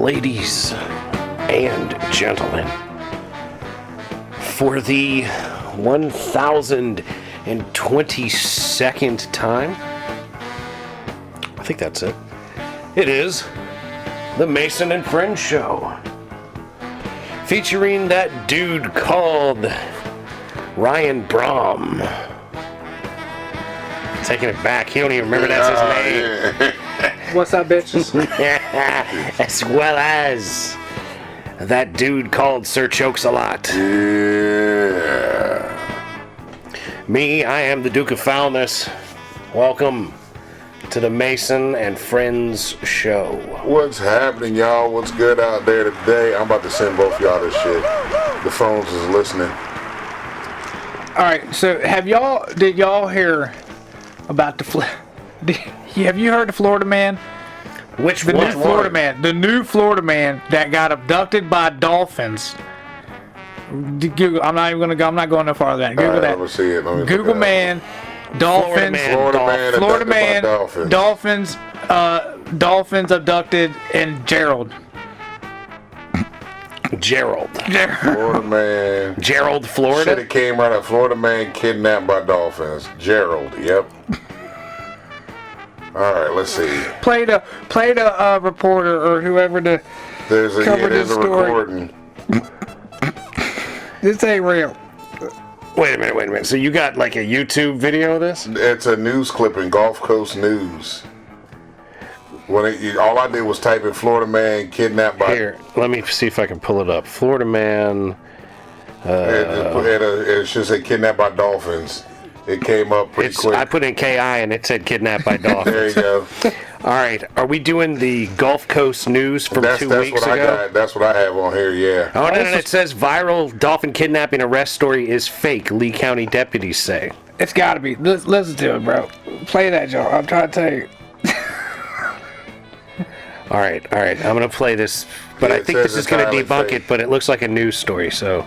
Ladies and gentlemen, for the 1022nd time, I think that's it, it is the Mason and Friends Show, featuring that dude called Ryan Brom. Taking it back, he don't even remember that's his name. What's up, bitches? As well as that dude called Sir Chokes-a-Lot. Yeah. Me, I am the Duke of Foulness. Welcome to the Mason and Friends Show. What's happening, y'all? What's good out there today? I'm about to send both y'all this shit. The phones is listening. Alright, so did y'all hear about have you heard the Florida man? Which new one? Florida man. The new Florida man that got abducted by dolphins. Google. I'm not going no farther than that. Google that. Let me see it. Google man, dolphins, Florida man, dolphins, abducted, and Gerald. Florida man. Gerald, Florida? Shit, it came right up. Florida man kidnapped by dolphins. Gerald, yep. Alright, let's see. Play the reporter or whoever there's a story. recording. This ain't real. Wait a minute. So you got like a YouTube video of this? It's a news clip in Gulf Coast News. All I did was type in Florida man kidnapped by... Here, let me see if I can pull it up. Florida man... it should say kidnapped by dolphins. It came up pretty quick. I put in KI and it said kidnapped by dolphins. There you go. All right, are we doing the Gulf Coast News from 2 weeks ago? That's what I have on here, yeah. Oh, no, it says viral dolphin kidnapping arrest story is fake, Lee County deputies say. It's gotta be. Listen to it, bro. Play that, Joe. I'm trying to tell you. All right. I'm going to play this, but I think this is going to debunk it, but it looks like a news story, so...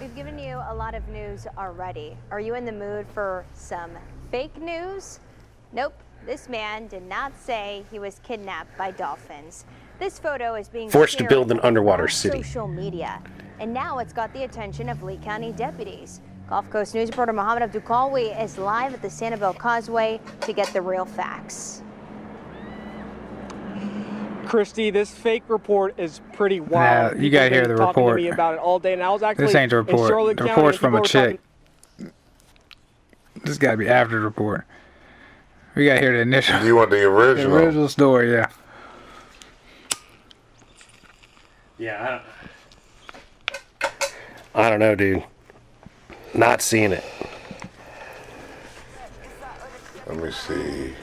We've given you a lot of news already. Are you in the mood for some fake news? Nope. This man did not say he was kidnapped by dolphins. This photo is being forced to build an underwater city. Social media, and now it's got the attention of Lee County deputies. Gulf Coast News reporter Mohammed Abdulkawi is live at the Sanibel Causeway to get the real facts. Christy, this fake report is pretty wild. Nah, you gotta hear the report. To me about it all day, and I was actually this ain't the report. The report's from a chick. This gotta be after the report. We gotta hear the initial. You want the original? The original story, yeah. Yeah, I don't know, dude. Not seeing it. Let me see.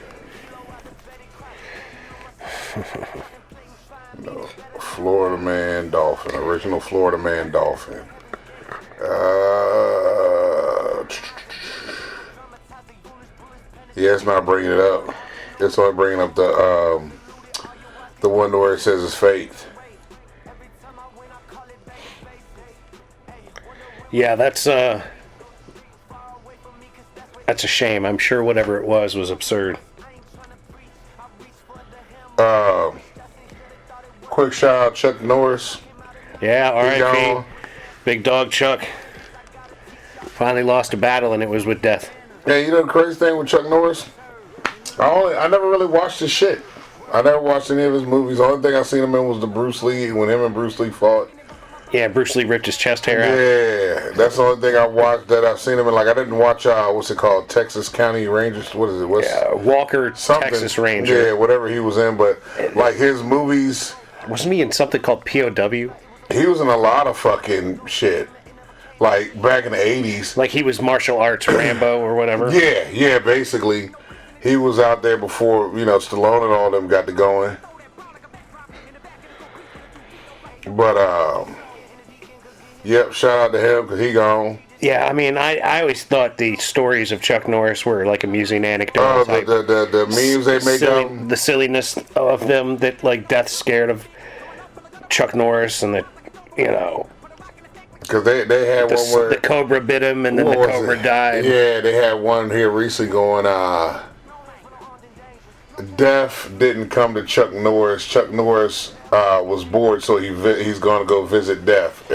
No, Florida man dolphin. Original Florida man dolphin. Yeah, it's not bringing it up. It's only bringing up the one where it says it's faked. Yeah, that's a shame. I'm sure whatever it was absurd. Quick shout out Chuck Norris. Yeah, R.I.P. Big dog Chuck. Finally lost a battle and it was with death. Yeah, you know the crazy thing with Chuck Norris? I never really watched his shit. I never watched any of his movies. The only thing I seen him in was the Bruce Lee, when him and Bruce Lee fought. Yeah, Bruce Lee ripped his chest hair out. Yeah, that's the only thing I watched that I've seen him in. Like, I didn't watch, what's it called? Texas County Rangers? What is it? Walker, something. Texas Ranger. Yeah, whatever he was in. But, like, his movies... Wasn't he in something called POW? He was in a lot of fucking shit. Like, back in the 80s. Like he was martial arts Rambo or whatever? Yeah, basically. He was out there before, Stallone and all them got to going. But, yep, shout out to him because he gone. Yeah, I mean, I always thought the stories of Chuck Norris were like amusing anecdotes. Oh, the memes they make up? The silliness of them, that like death scared of Chuck Norris, and that, because they had one where the cobra bit him and then the cobra died. Yeah, they had one here recently going Death didn't come to Chuck Norris. Chuck Norris was bored, so he's going to go visit Death.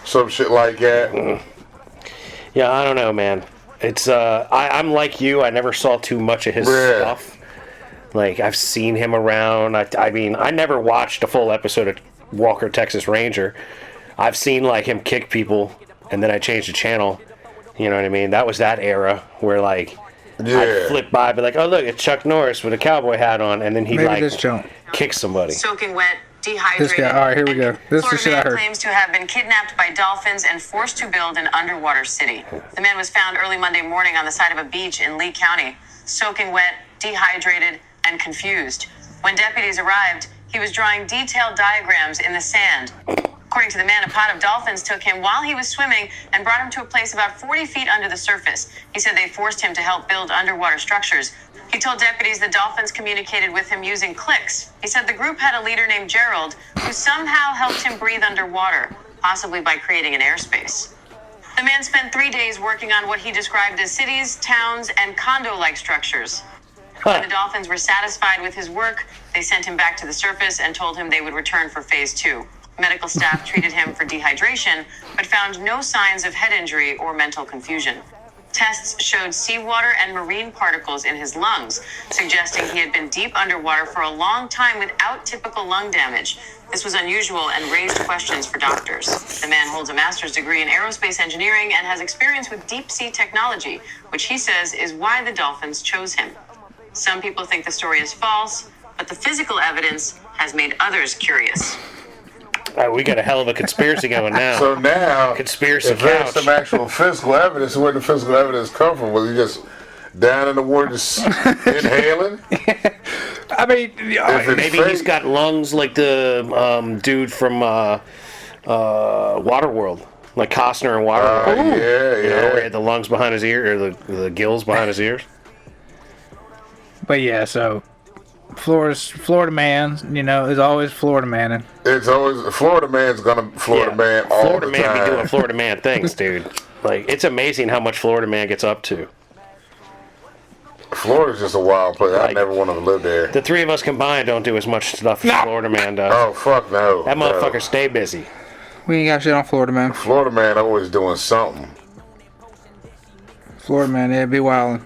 Some shit like that. Yeah, I don't know, man. It's I'm like you. I never saw too much of his stuff. Like, I've seen him around. I mean, I never watched a full episode of Walker, Texas Ranger. I've seen, like, him kick people, and then I changed the channel. You know what I mean? That was that era where, like, I'd flip by, be like, oh, look, it's Chuck Norris with a cowboy hat on, and then he'd, kick somebody. Soaking wet, dehydrated. This guy, all right, here we go. This is the shit I heard. Claims to have been kidnapped by dolphins and forced to build an underwater city. The man was found early Monday morning on the side of a beach in Lee County, soaking wet, dehydrated, and confused. When deputies arrived, he was drawing detailed diagrams in the sand. According to the man, a pod of dolphins took him while he was swimming and brought him to a place about 40 feet under the surface. He said they forced him to help build underwater structures. He told deputies the dolphins communicated with him using clicks. He said the group had a leader named Gerald who somehow helped him breathe underwater, possibly by creating an airspace. The man spent 3 days working on what he described as cities, towns, and condo-like structures. When the dolphins were satisfied with his work, they sent him back to the surface and told him they would return for phase 2. Medical staff treated him for dehydration, but found no signs of head injury or mental confusion. Tests showed seawater and marine particles in his lungs, suggesting he had been deep underwater for a long time without typical lung damage. This was unusual and raised questions for doctors. The man holds a master's degree in aerospace engineering and has experience with deep-sea technology, which he says is why the dolphins chose him. Some people think the story is false, but the physical evidence has made others curious. We got a hell of a conspiracy going now. So now, conspiracy if there's some actual physical evidence, where did the physical evidence come from? Was he just down in the water just inhaling? I mean, maybe he's got lungs like the dude from Waterworld. Like Costner in Waterworld. Yeah, you know, where he had the lungs behind his ear, or the gills behind his ears. But yeah, so Florida man, you know, is always Florida manning. It's always Florida man's gonna Florida man all Florida the man time. be doing Florida man things, dude. Like, it's amazing how much Florida man gets up to. Florida's just a wild place. I never want to live there. The three of us combined don't do as much stuff as Florida man does. Oh fuck no. That motherfucker stay busy. We ain't got shit on Florida man. Florida man always doing something. Florida man, yeah, be wildin'.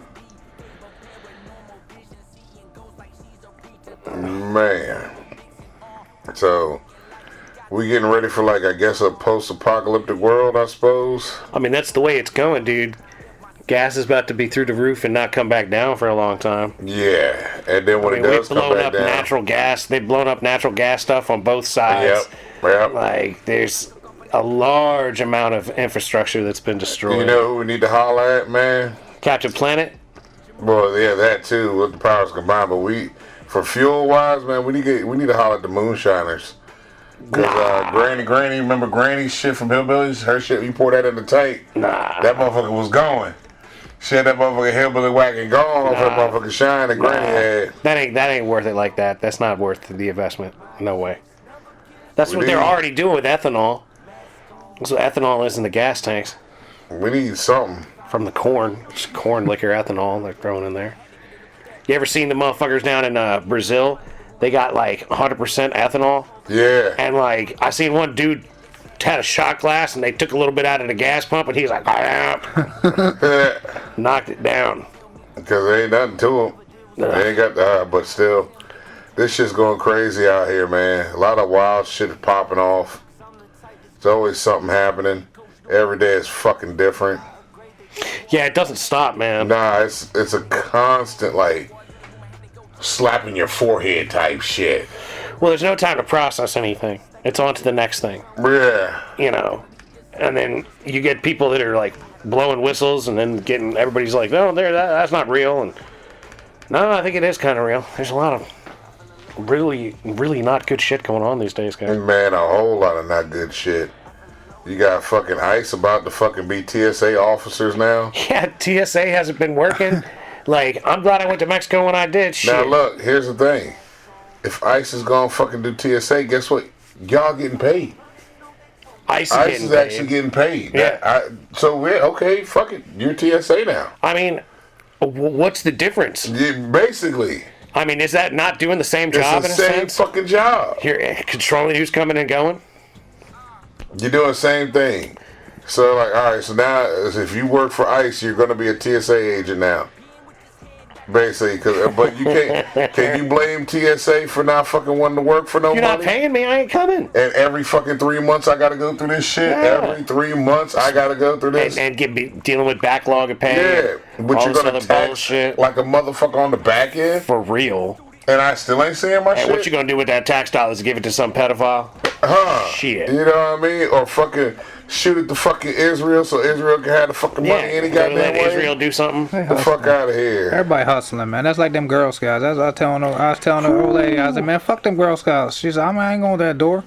Man. So, we getting ready for, like, I guess a post-apocalyptic world, I suppose? I mean, that's the way it's going, dude. Gas is about to be through the roof and not come back down for a long time. Yeah, and then when it does come back down... natural gas. They've blown up natural gas stuff on both sides. Yep. Like, there's a large amount of infrastructure that's been destroyed. You know who we need to holler at, man? Captain Planet? Well, yeah, that too, with the powers combined, but for fuel-wise, man, we need to holler at the moonshiners. Because Granny, remember Granny's shit from Hillbillies? Her shit, you pour that in the tank. Nah. That motherfucker was going. She had that motherfucker Hillbilly wagon gone off that motherfucker shine that Granny had. That ain't worth it like that. That's not worth the investment. No way. That's what they're already doing with ethanol. That's what ethanol is in the gas tanks. We need something. From the corn. Just corn liquor ethanol they're throwing in there. You ever seen the motherfuckers down in Brazil? They got like 100% ethanol. Yeah. And like, I seen one dude had a shot glass and they took a little bit out of the gas pump and he was like, knocked it down. Because there ain't nothing to them. They ain't got but still, this shit's going crazy out here, man. A lot of wild shit popping off. There's always something happening. Every day is fucking different. Yeah, it doesn't stop, man. Nah, it's a constant, like, slapping your forehead type shit. Well, there's no time to process anything. It's on to the next thing. Yeah. You know, and then you get people that are like blowing whistles and then everybody's like, no, that's not real. And no, I think it is kind of real. There's a lot of really, really not good shit going on these days, guys. Man, a whole lot of not good shit. You got fucking ICE about to fucking be TSA officers now. Yeah, TSA hasn't been working. Like, I'm glad I went to Mexico when I did. Shit. Now look, here's the thing. If ICE is gonna fucking do TSA, guess what? Y'all getting paid. ICE is actually getting paid. Yeah. So we're okay. Fuck it. You're TSA now. I mean, what's the difference? Yeah, basically. I mean, is that not doing the same job It's in the a same sense? fucking job. You're controlling who's coming and going? You're doing the same thing. So, like, all right, so now if you work for ICE, you're going to be a TSA agent now. Basically, but you can't. Can you blame TSA for not fucking wanting to work for no You're money? not paying me, I ain't coming. And every fucking 3 months I gotta go through this shit. Yeah. Every 3 months I gotta go through this. And dealing with backlog of pay. Yeah, but all you're this gonna other tax bullshit. like a motherfucker on the back end, For real. and I still ain't seeing my And shit. what you gonna do with that tax dollars? Give it to some pedophile? Huh? Shit. You know what I mean? Or fucking shoot it to fucking Israel so Israel can have the fucking money any Gotta goddamn let way. Israel do something. They Get the hustling. fuck out of here. Everybody hustling, man. That's like them Girl Scouts. That's what I was telling the old lady. I was like, man, fuck them Girl Scouts. She said, I ain't going to that door.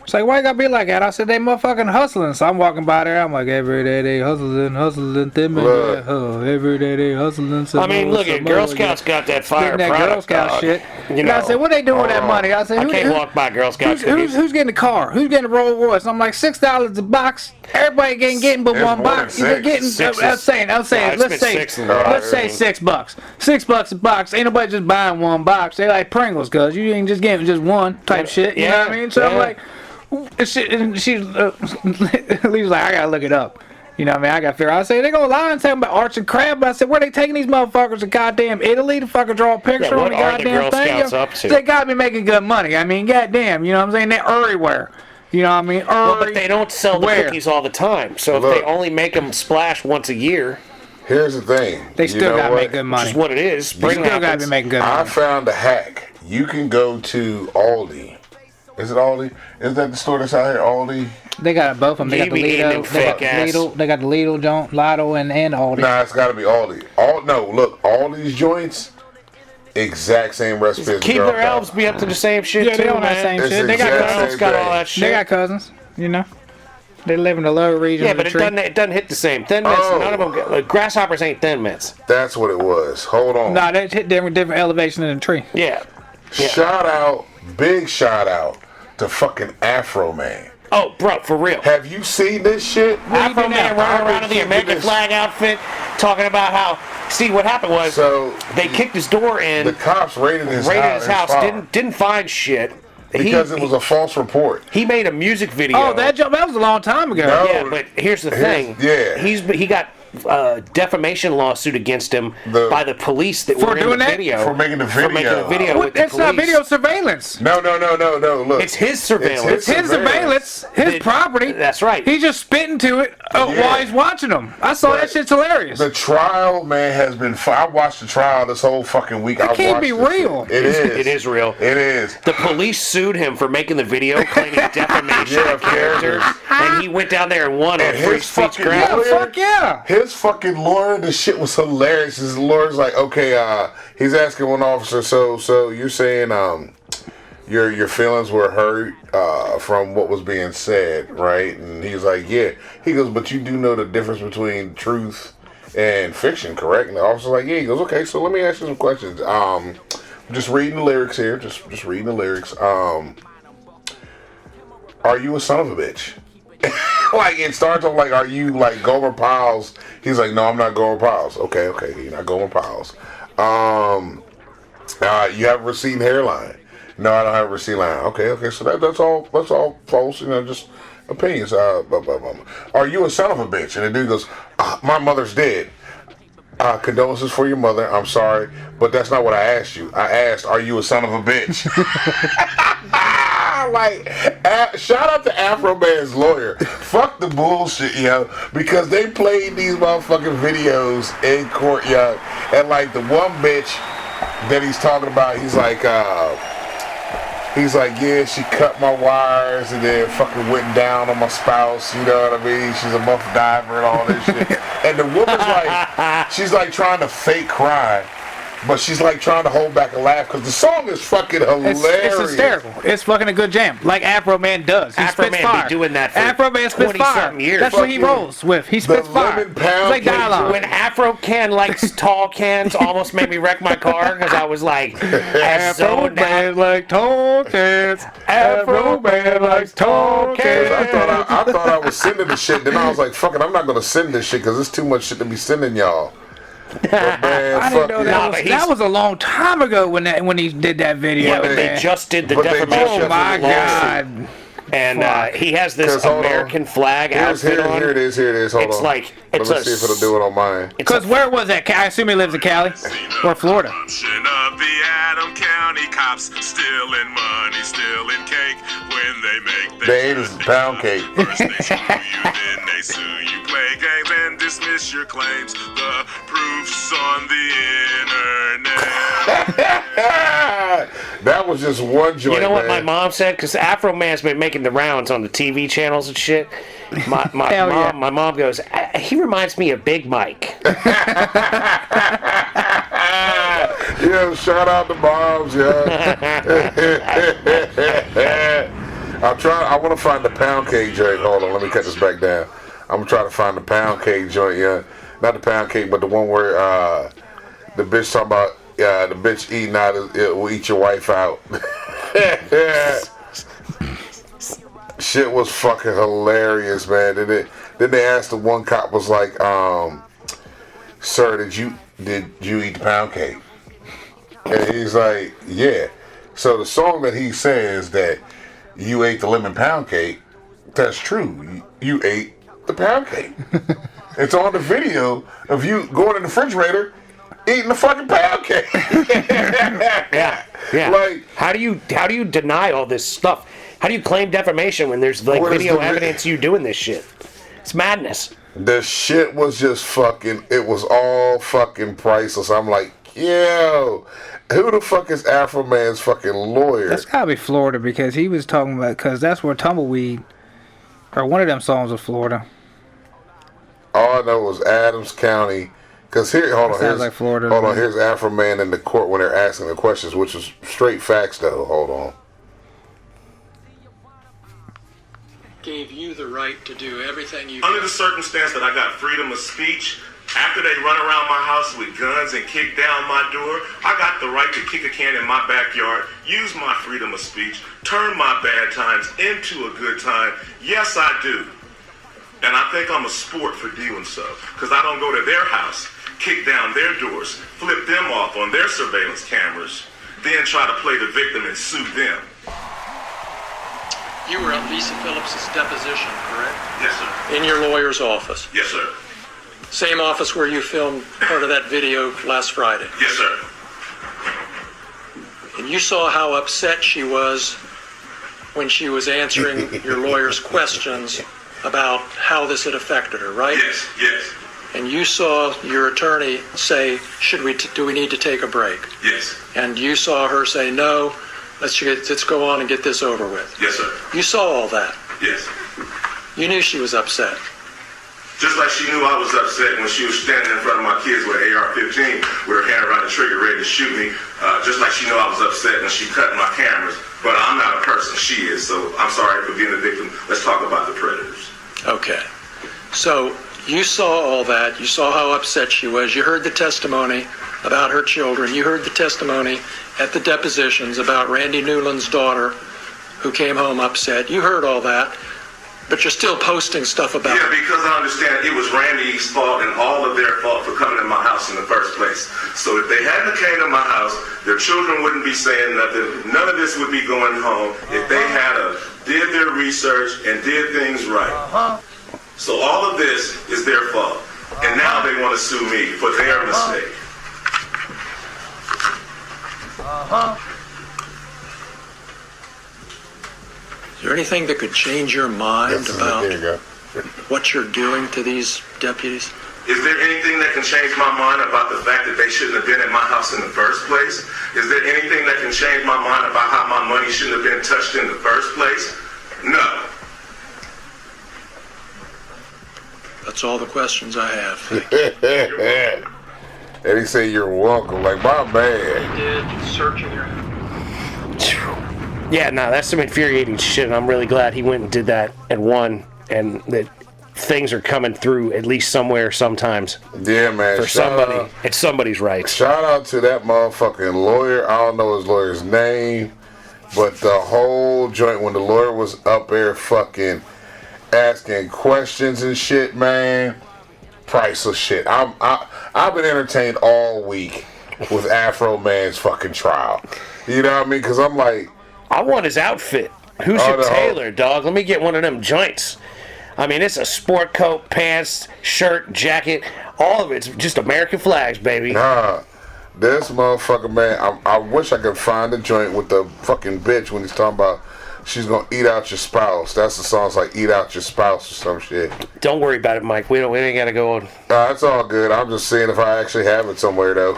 She's like, why you gotta be like that? I said, they motherfucking hustling. So I'm walking by there. I'm like, every day they hustling. Them and Look. that. Every day they hustling. I mean, look at Girl Scouts got that fire Getting that product, Girl Scout dog. shit. You know, I said, what they doing with that money? I said, I can't walk by Girl Scout cookies. who's getting the car? Who's getting the Rolls Royce? I'm like, $6 a box. Everybody getting but It's one more box. than They're getting. six. I'm saying. Nah, Let's it's say. been $6 in the Let's say last- $6. $6 a box. Ain't nobody just buying one box. They like Pringles, cause you ain't just getting just one type shit. You know what I mean? So I'm yeah. like, and she's Lee's like, I gotta look it up. You know what I mean? I gotta figure out. I say, they gonna lie and tell me about arts and crab. But I said, where they taking these motherfuckers to goddamn Italy to fucking draw a picture Yeah, on what the are the goddamn Girl thing? Scouts up to? They gotta be making good money. I mean, goddamn, you know what I'm saying? They're everywhere. You know what I mean? Well, but they don't sell the Where? cookies all the time. So if Look. they only make them splash once a year, Here's the thing. They You still know gotta what? make good which money. is what it is, They spring still gotta happens. be making good I money. found a hack. You can go to Aldi. Is it Aldi? Is that the store that's out here, Aldi? They got both of them. They got the You be eating them Lido, they got fake ass- Lidl, they got the Lidl joint, Lotto, and Aldi. Nah, it's got to be Aldi. No, look, all these joints, exact same recipe as Keep Girl their elves Scout. be up to the same shit Yeah, too, they on that man. same It's shit. They got exact cousins. same Got all thing. that shit. They got cousins. You know, they live in the lower region Yeah, of the but tree. it doesn't hit the same. Thin mints, Oh. none of them. Like, grasshoppers ain't thin mints. That's what it was. Hold on. Nah, they hit different elevation in the tree. Yeah. Big shout out to fucking Afroman. Oh, bro, for real. Have you seen this shit? Afro Man running around in the American flag outfit, talking about how. See, what happened was So they kicked his door in, the cops raided his house, didn't find shit. because it was a false report. Oh, He made a music video. that was a long time ago. No. Yeah, but here's the thing. yeah. He got defamation lawsuit against him by the police that For were in doing the that? video. For making the For making video. a video with the It's not police. video surveillance. No. Look, It's his surveillance. It's His surveillance, his The- property. That's right. He's just spitting to it Yeah. while he's watching them. I saw that Right. shit's hilarious. The trial, man, has been. I watched the trial this whole fucking week. I can't watched be this real. shit. It is. It is real. It is. The police sued him for making the video, claiming defamation Yeah, of characters, and he went down there and won on And free his speech fucking grounds. lawyer- Fuck yeah. His fucking lawyer, the shit was hilarious. His lawyer's like, okay, he's asking one officer, so you're saying your feelings were hurt from what was being said, right? And he's like, yeah. He goes, but you do know the difference between truth and fiction, correct? And the officer's like, yeah. He goes, okay, so let me ask you some questions. Just reading the lyrics here, just reading the lyrics. Are you a son of a bitch? Like, it starts off like, are you like Gomer Pyle? He's like, no, I'm not Gomer Pyle. Okay, you're not Gomer Pyle. You have a receding hairline. No, I don't have a receding line. Okay, so that's all false, just opinions. Are you a son of a bitch? And the dude goes, my mother's dead. Condolences for your mother. I'm sorry, but that's not what I asked you. I asked, are you a son of a bitch? Shout out to Afroman's lawyer. Fuck the bullshit, because they played these motherfucking videos in court, and like the one bitch that he's talking about, he's like, yeah, she cut my wires and then fucking went down on my spouse, you know what I mean? She's a muff diver and all this shit. And the woman's like, she's like trying to fake cry, but she's like trying to hold back a laugh because the song is fucking hilarious. It's hysterical. It's fucking a good jam, like Afroman does. He Afroman spits fire. be doing that for Afroman spits 20-something fire. years. That's what he Fucking rolls with. He spits the fire. lemon pound It's like cake. dialogue. When Afro Ken likes tall cans, almost made me wreck my car because I was like, as zoned out. Afroman like tall cans. Afroman likes tall cans. I thought I was sending the shit. Then I was like, fuck it, I'm not gonna send this shit because it's too much shit to be sending y'all. But man, I didn't know that was a long time ago when he did that video. Yeah, but they just did the defamation. Oh my God. And he has this American flag outfit on. Here it is. Hold on. Let me see if it'll do it on mine. Because where was that? I assume he lives in Cali or Florida. Of the Adam County cops stealing money, stealing cake when they make they ate his pound cake. First they sue you, then they sue you. Play games and dismiss your claims. The proof's on the internet. That was just one joint. You know what my mom said? Because Afroman's been making the rounds on the TV channels and shit. My mom goes, he reminds me of Big Mike. Yeah, shout out to moms, yeah. I want to find the pound cake joint. Hold on, let me cut this back down. I'm gonna try to find the pound cake joint, yeah. Not the pound cake, but the one where the bitch talking about the bitch eating out, will eat your wife out. Shit was fucking hilarious, man. Then they asked the one cop, was like, sir, did you eat the pound cake? And he's like, yeah. So the song that he says that you ate the lemon pound cake, that's true. You ate the pound cake. It's on the video of you going in the refrigerator eating the fucking pound cake. Yeah. Like, how do you deny all this stuff? How do you claim defamation when there's like video evidence you doing this shit? It's madness. The shit was just fucking. It was all fucking priceless. I'm like, yo, who the fuck is Afroman's fucking lawyer? That's gotta be Florida because he was talking about because that's where Tumbleweed or one of them songs was Florida. All I know was Adams County. Cause here's Afroman in the court when they're asking the questions, which is straight facts though. Hold on. Gave you the right to do everything you Under the circumstance that I got freedom of speech, after they run around my house with guns and kick down my door, I got the right to kick a can in my backyard, use my freedom of speech, turn my bad times into a good time. Yes, I do. And I think I'm a sport for doing so, because I don't go to their house, kick down their doors, flip them off on their surveillance cameras, then try to play the victim and sue them. You were at Lisa Phillips' deposition, correct? Yes, sir. In your lawyer's office? Yes, sir. Same office where you filmed part of that video last Friday? Yes, sir. And you saw how upset she was when she was answering your lawyer's questions about how this had affected her, right? Yes, yes. And you saw your attorney say, do we need to take a break? Yes. And you saw her say, no, let's go on and get this over with. Yes, sir. You saw all that. Yes. You knew she was upset. Just like she knew I was upset when she was standing in front of my kids with an AR-15 with her hand around the trigger ready to shoot me. Just like she knew I was upset when she cut my cameras. But I'm not a person, she is. So I'm sorry for being a victim. Let's talk about the predators. Okay. So you saw all that. You saw how upset she was. You heard the testimony about her children. You heard the testimony at the depositions about Randy Newland's daughter who came home upset. You heard all that. But you're still posting stuff about it. Yeah, because I understand it was Randy's fault and all of their fault for coming in my house in the first place. So if they hadn't came to my house, their children wouldn't be saying nothing. None of this would be going home if they did their research and did things right. So all of this is their fault. And now they want to sue me for their mistake. Is there anything that could change your mind about what you're doing to these deputies? Is there anything that can change my mind about the fact that they shouldn't have been at my house in the first place? Is there anything that can change my mind about how my money shouldn't have been touched in the first place? No. That's all the questions I have. And he said, you're welcome. Like, my man. They did searching your house. Yeah, no, that's some infuriating shit, and I'm really glad he went and did that and won, and that things are coming through at least somewhere sometimes. Yeah, man. For somebody, it's somebody's rights. Shout out to that motherfucking lawyer. I don't know his lawyer's name, but the whole joint, when the lawyer was up there fucking asking questions and shit, man, priceless shit. I've been entertained all week with Afroman's fucking trial. You know what I mean? Because I'm like, I want his outfit. Who should tailor, dog? Let me get one of them joints. I mean, it's a sport coat, pants, shirt, jacket. All of it's just American flags, baby. Nah, this motherfucker, man. I wish I could find the joint with the fucking bitch when he's talking about she's gonna eat out your spouse. That's the song. It's like eat out your spouse or some shit. Don't worry about it, Mike. We ain't gotta go on. It's all good. I'm just seeing if I actually have it somewhere though.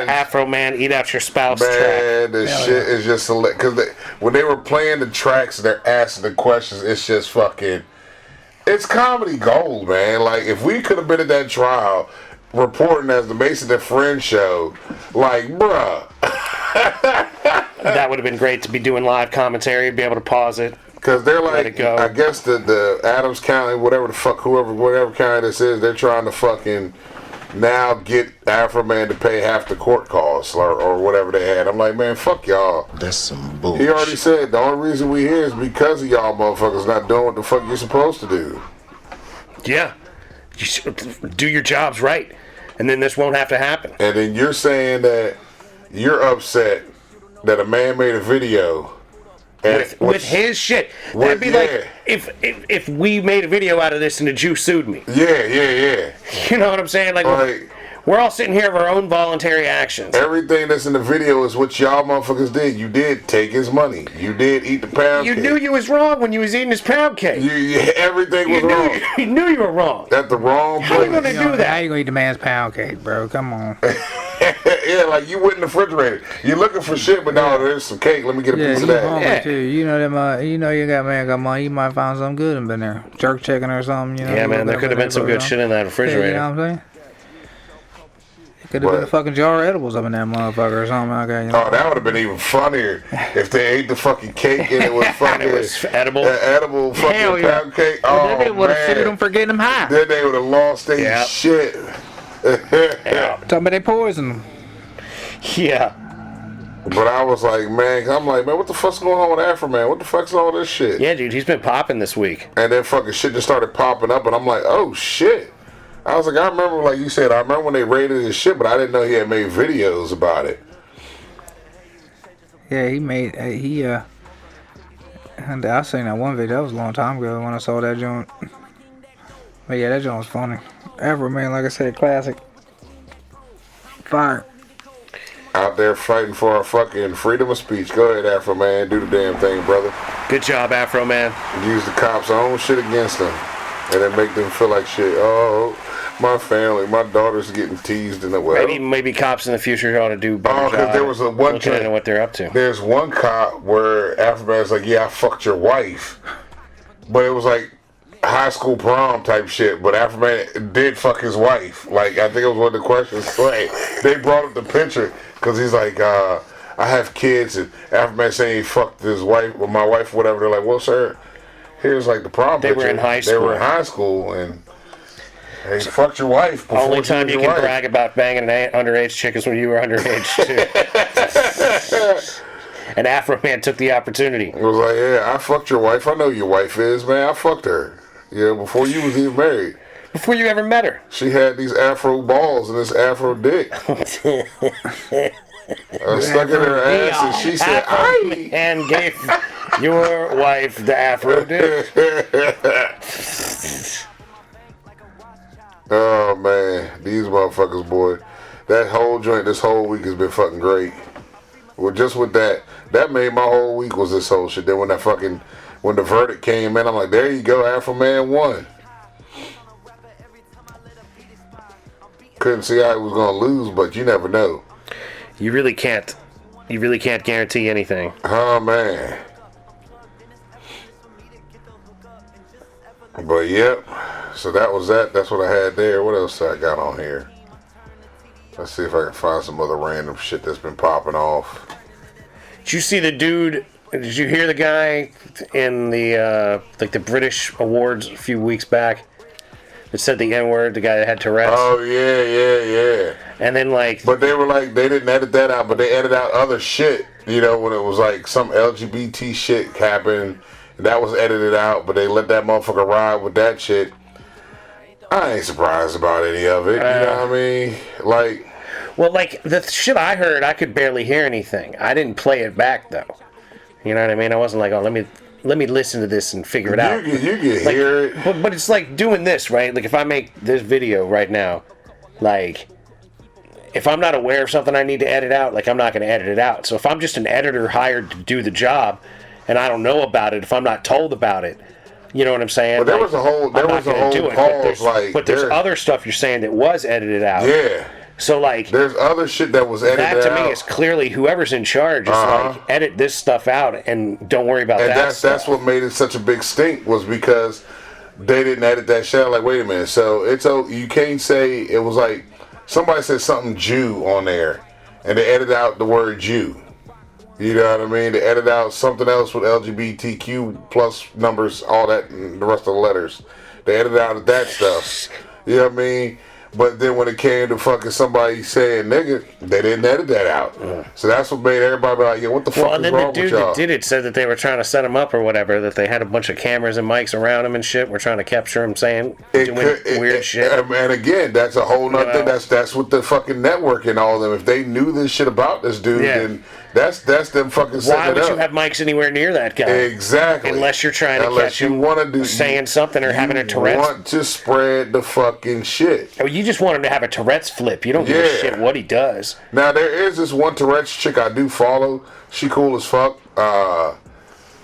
Afroman, eat out your spouse man, track. This shit is just because when they were playing the tracks and they're asking the questions, it's just fucking. It's comedy gold, man. Like if we could have been at that trial, reporting as the Mason and Friends show, like, bruh. That would have been great to be doing live commentary, be able to pause it. Because they're like, I guess the Adams County, whatever the fuck, whatever county this is, they're trying to fucking now get Afroman to pay half the court costs or whatever they had. I'm like, man, fuck y'all. That's some bullshit. He already said the only reason we here is because of y'all motherfuckers not doing what the fuck you're supposed to do. Yeah. You should do your jobs right. And then this won't have to happen. And then you're saying that you're upset that a man made a video with his shit. That'd be like if we made a video out of this and the Jew sued me. Yeah. You know what I'm saying? Like we're all sitting here of our own voluntary actions. Everything that's in the video is what y'all motherfuckers did. You did take his money. You did eat the pound cake. You knew you was wrong when you was eating his pound cake. Everything was wrong. You knew you were wrong. At the wrong place. How you gonna do that? How you gonna eat the man's pound cake, bro? Come on. Yeah, like you went in the refrigerator. You're looking for shit, but no, there's some cake. Let me get a piece of that. Yeah, too. You know them. You know you got money. You might find something good in there. Jerk chicken or something. You know. Yeah, man. There could have been some good shit in that refrigerator. Yeah, you know what I'm saying? Could have been a fucking jar of edibles up in that motherfucker or something like that. You know? Oh, that would have been even funnier if they ate the fucking cake and it was fucking edible. Edible fucking pound cake. Oh, then they would have sued them for getting them high. Then they would have lost their shit. Talking about they poison them. Yeah. But I was like, man, what the fuck's going on with Afroman? What the fuck's all this shit? Yeah, dude, he's been popping this week. And then fucking shit just started popping up, and I'm like, oh shit. I was like, I remember, like you said, I remember when they raided his shit, but I didn't know he had made videos about it. Yeah, he made, and I seen that one video, that was a long time ago when I saw that joint. But yeah, that joint was funny. Afroman, like I said, classic. Fire. Out there fighting for our fucking freedom of speech. Go ahead, Afroman. Do the damn thing, brother. Good job, Afroman. Use the cops' own shit against them. And then make them feel like shit. Oh, my family, my daughter's getting teased in the way. Maybe cops in the future ought to do better because there was one looking into what they're up to. There's one cop where Afroman's like, yeah, I fucked your wife. But it was like high school prom type shit. But Afroman did fuck his wife. Like, I think it was one of the questions. Like, they brought up the picture because he's like, I have kids. And Afroman saying he fucked his wife, or my wife, or whatever. They're like, well, sir, here's like the prom picture. They were in high school. They were in high school, and he fucked your wife. Only time you can brag about banging an underage chick is when you were underage too. And Afroman took the opportunity. It was like, yeah, I fucked your wife. I know who your wife is, man. I fucked her. Yeah, before you was even married. Before you ever met her. She had these afro balls and this afro dick. I stuck in her ass and she said, "Aye," and gave your wife the afro dick. Oh man, these motherfuckers, boy. That whole joint this whole week has been fucking great. Well, just with that made my whole week was this whole shit. Then when the verdict came in, I'm like, there you go, Afroman won. Couldn't see how he was gonna lose, but you never know. You really can't guarantee anything. Oh man. But yep. So that was that. That's what I had there. What else I got on here? Let's see if I can find some other random shit that's been popping off. Did you see the dude? Did you hear the guy in the like the British awards a few weeks back that said the N-word? The guy that had Tourettes. Oh yeah. And then but they were like, they didn't edit that out, but they edited out other shit. You know, when it was like some LGBT shit happened, that was edited out, but they let that motherfucker ride with that shit. I ain't surprised about any of it. You know what I mean? Like, well, like the shit I heard, I could barely hear anything. I didn't play it back though. You know what I mean? I wasn't like, oh, let me listen to this and figure it out. You can hear it. But it's like doing this, right? Like if I make this video right now, like if I'm not aware of something I need to edit out, like I'm not going to edit it out. So if I'm just an editor hired to do the job and I don't know about it, if I'm not told about it, you know what I'm saying? But there was a whole pause. But there's other stuff you're saying that was edited out. Yeah. So like, there's other shit that was edited out. That to me is clearly whoever's in charge is like edit this stuff out and don't worry about that. And that's what made it such a big stink, was because they didn't edit that shit out. Like, wait a minute, so you can't say it was like somebody said something Jew on there, and they edited out the word Jew. You know what I mean? They edit out something else with LGBTQ plus numbers, all that, and the rest of the letters. They edited out that stuff. You know what I mean? But then when it came to fucking somebody saying nigga, they didn't edit that out. So that's what made everybody be like, yeah, what the fuck is wrong with y'all? And then the dude that did it said that they were trying to set him up or whatever, that they had a bunch of cameras and mics around him and shit. We're trying to capture him saying weird shit. And again, that's a whole nother thing. That's what the fucking network and all of them. If they knew this shit about this dude, then that's them fucking setting it up. Why would you have mics anywhere near that guy? Exactly. Unless you're trying to catch him saying something or having a Tourette's. You want to spread the fucking shit. Oh, you just want him to have a Tourette's flip. You don't give a shit what he does. Now, there is this one Tourette's chick I do follow. She cool as fuck.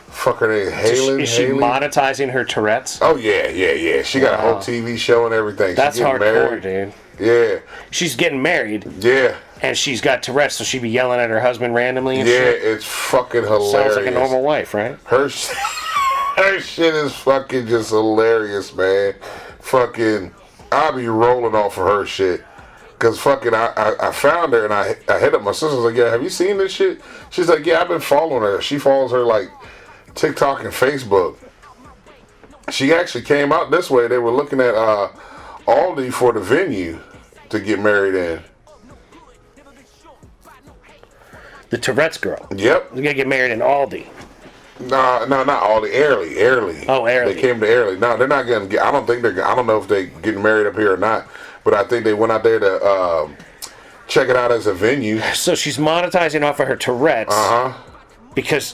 Fuck her name, Haley. Is she monetizing her Tourette's? Oh, yeah. She got a whole TV show and everything. That's hardcore, dude. Yeah. She's getting married. Yeah. And she's got Tourette's, so she be yelling at her husband randomly and shit. Yeah, it's fucking hilarious. Sounds like a normal wife, right? Her shit is fucking just hilarious, man. Fucking, I'll be rolling off of her shit. Cause fucking, I found her and I hit up my sister. I was like, yeah, have you seen this shit? She's like, yeah, I've been following her. She follows her like TikTok and Facebook. She actually came out this way. They were looking at Aldi for the venue to get married in. The Tourette's girl. Yep. They're gonna get married in Aldi. No, not Aldi. Airly. Oh, Airly. They came to Airly. No, they're not gonna get. I don't know if they getting married up here or not. But I think they went out there to check it out as a venue. So she's monetizing off of her Tourette's. Because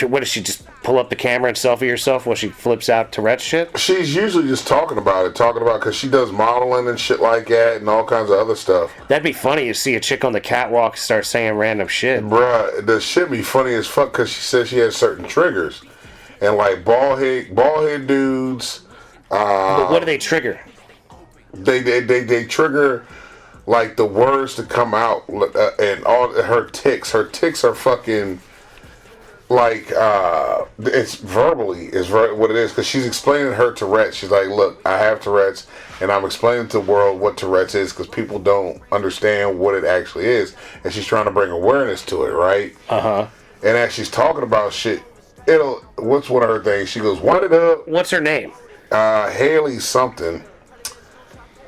what does she just pull up the camera and selfie herself while she flips out Tourette's shit? She's usually just talking about because she does modeling and shit like that and all kinds of other stuff. That'd be funny to see a chick on the catwalk start saying random shit. Bruh, the shit be funny as fuck because she says she has certain triggers. And like bald head dudes. But what do they trigger? They trigger like the words to come out and all her ticks. Her ticks are fucking like it's verbally is what it is, because she's explaining her Tourette's. She's like, look, I have Tourette's and I'm explaining to the world what Tourette's is because people don't understand what it actually is, and she's trying to bring awareness to it, right? And as she's talking about shit, what's one of her things? She goes, wind it up. What's her name? Haley something.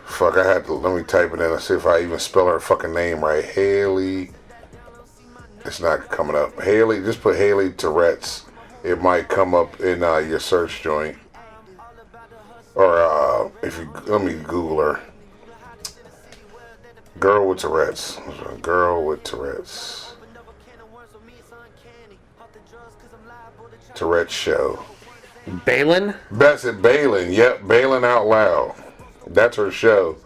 Fuck, I had to, let me type it in and see if I even spell her fucking name right. Haley. It's not coming up. Haley, just put Haley Tourette's. It might come up in your search joint. Or let me Google her. Girl with Tourette's. Girl with Tourette's. Tourette's show. Balin? That's it, Balin. Yep, Balin Out Loud. That's her show.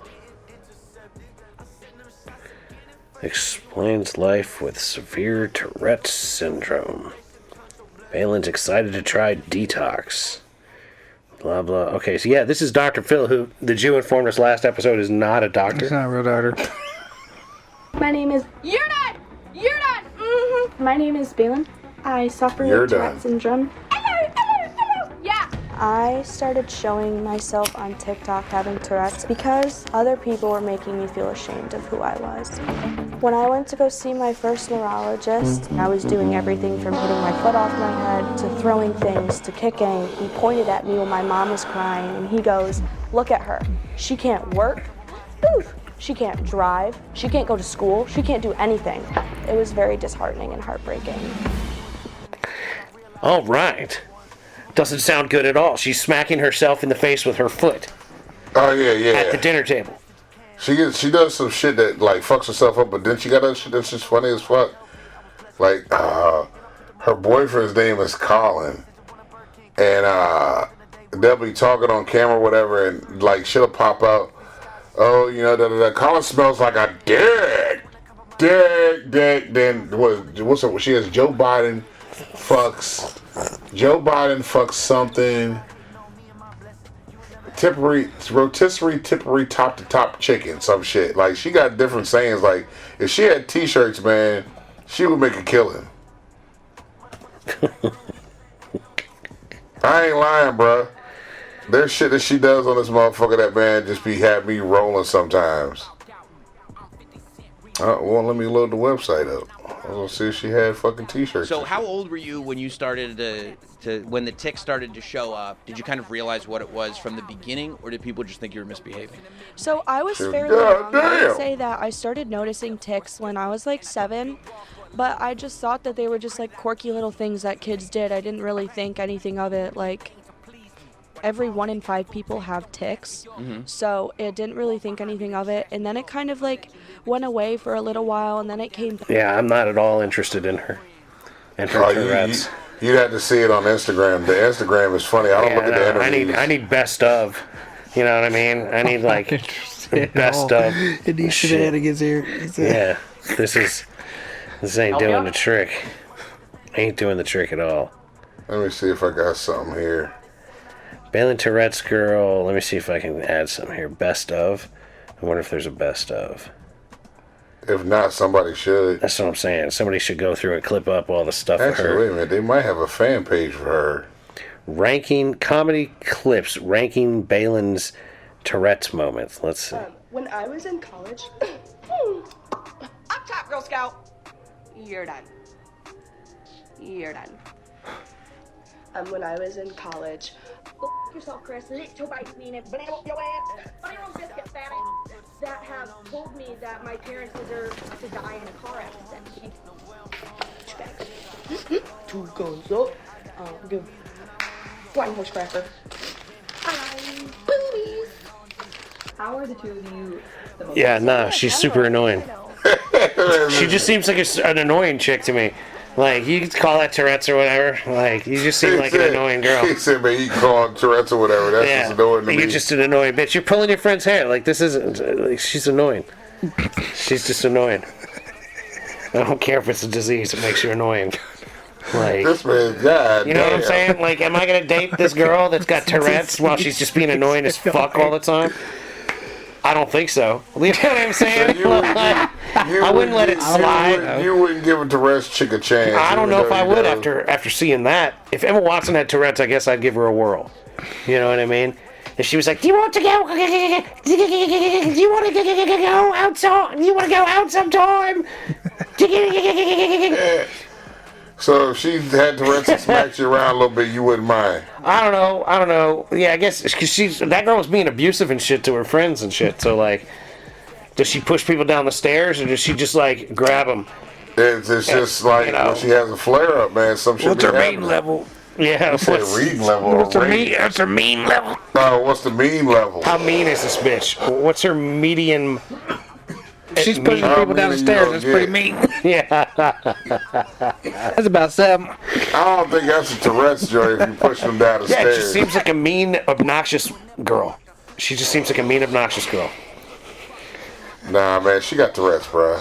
Explains life with severe Tourette's syndrome. Balin's excited to try detox. Blah, blah. Okay, so yeah, this is Dr. Phil, who the Jew informed us last episode is not a doctor. He's not a real doctor. My name is... You're not! Mm-hmm. My name is Balin. I suffer with Tourette's syndrome. Yeah! I started showing myself on TikTok having Tourette's because other people were making me feel ashamed of who I was. When I went to go see my first neurologist, I was doing everything from hitting my foot off my head to throwing things to kicking. He pointed at me when my mom was crying and he goes, look at her. She can't work. Oof. She can't drive. She can't go to school. She can't do anything. It was very disheartening and heartbreaking. All right. Doesn't sound good at all. She's smacking herself in the face with her foot. Oh yeah. At the dinner table. She does some shit that like fucks herself up, but then she got that shit that's just funny as fuck. Like her boyfriend's name is Colin, and they'll be talking on camera or whatever, and like she'll pop out. Oh, you know, Colin smells like a dick. Then what's up? She has Joe Biden fucks something. Rotisserie tippery top to top chicken, some shit. Like she got different sayings. Like if she had t-shirts, man, she would make a killing. I ain't lying, bruh. There's shit that she does on this motherfucker that, man, just have me rolling sometimes. Well, let me load the website up. I was gonna see if she had fucking t-shirts. So how old were you when you started when the tics started to show up? Did you kind of realize what it was from the beginning, or did people just think you were misbehaving? So I was fairly young. I would say that I started noticing tics when I was like 7, but I just thought that they were just like quirky little things that kids did. I didn't really think anything of it. Like every 1 in 5 people have tics, so it didn't really think anything of it. And then it kind of like went away for a little while, and then it came back. Yeah, I'm not at all interested in her. And her Tourette's. You'd have to see it on Instagram. The Instagram is funny. I don't look at the interviews. I need best of. You know what I mean? I need like best of. And these shenanigans here. Yeah, this ain't doing the trick. Ain't doing the trick at all. Let me see if I got something here. Balin Tourette's girl. Let me see if I can add something here. Best of. I wonder if there's a best of. If not, somebody should. That's what I'm saying. Somebody should go through and clip up all the stuff for her. Wait a minute. They might have a fan page for her. Ranking comedy clips. Ranking Balin's Tourette's moments. Let's see. When I was in college, Up top, Girl Scout. You're done. You're done. When I was in college, yourself, Chris. Little bite me and banana up your ass. Banana biscuit, fatty. that have told me that my parents deserve to die in a car accident. Two guns up. Give one horse cracker. Boobies. How are the two of you the most? Yeah, no, she's super annoying. She just seems like an annoying chick to me. Like, you could call that Tourette's or whatever. Like, you just seem like an annoying girl. He said, man, you can call it Tourette's or whatever. That's just annoying to me. You're just an annoying bitch. You're pulling your friend's hair. Like, this isn't... Like, she's annoying. She's just annoying. I don't care if it's a disease. It makes you annoying. Like, this man, God you know what I'm saying? Like, am I going to date this girl that's got Tourette's while she's just being annoying as fuck all the time? I don't think so. You know what I'm saying? I wouldn't let it slide. You wouldn't give a Tourette's chick a chance. I don't know if I would after seeing that. If Emma Watson had Tourette's, I guess I'd give her a whirl. You know what I mean? If she was like, "Do you want to go? Do you want to go outside? Do you want to go out sometime?" So if she had Tourette's and smacked you around a little bit, you wouldn't mind. I don't know. Yeah, I guess because that girl was being abusive and shit to her friends and shit. So like, does she push people down the stairs or does she just like grab them? It's just like, you know, when she has a flare up, man. Some shit. What's her mean level? Yeah, what's reading level? What's her mean level? Oh, what's the mean level? How mean is this bitch? What's her median? She's pushing people down the stairs. That's pretty mean. Yeah. That's about 7. I don't think that's a Tourette's joint if you push them down the stairs. Yeah, she seems like a mean, obnoxious girl. She just seems like a mean, obnoxious girl. Nah, man, she got Tourette's, bro.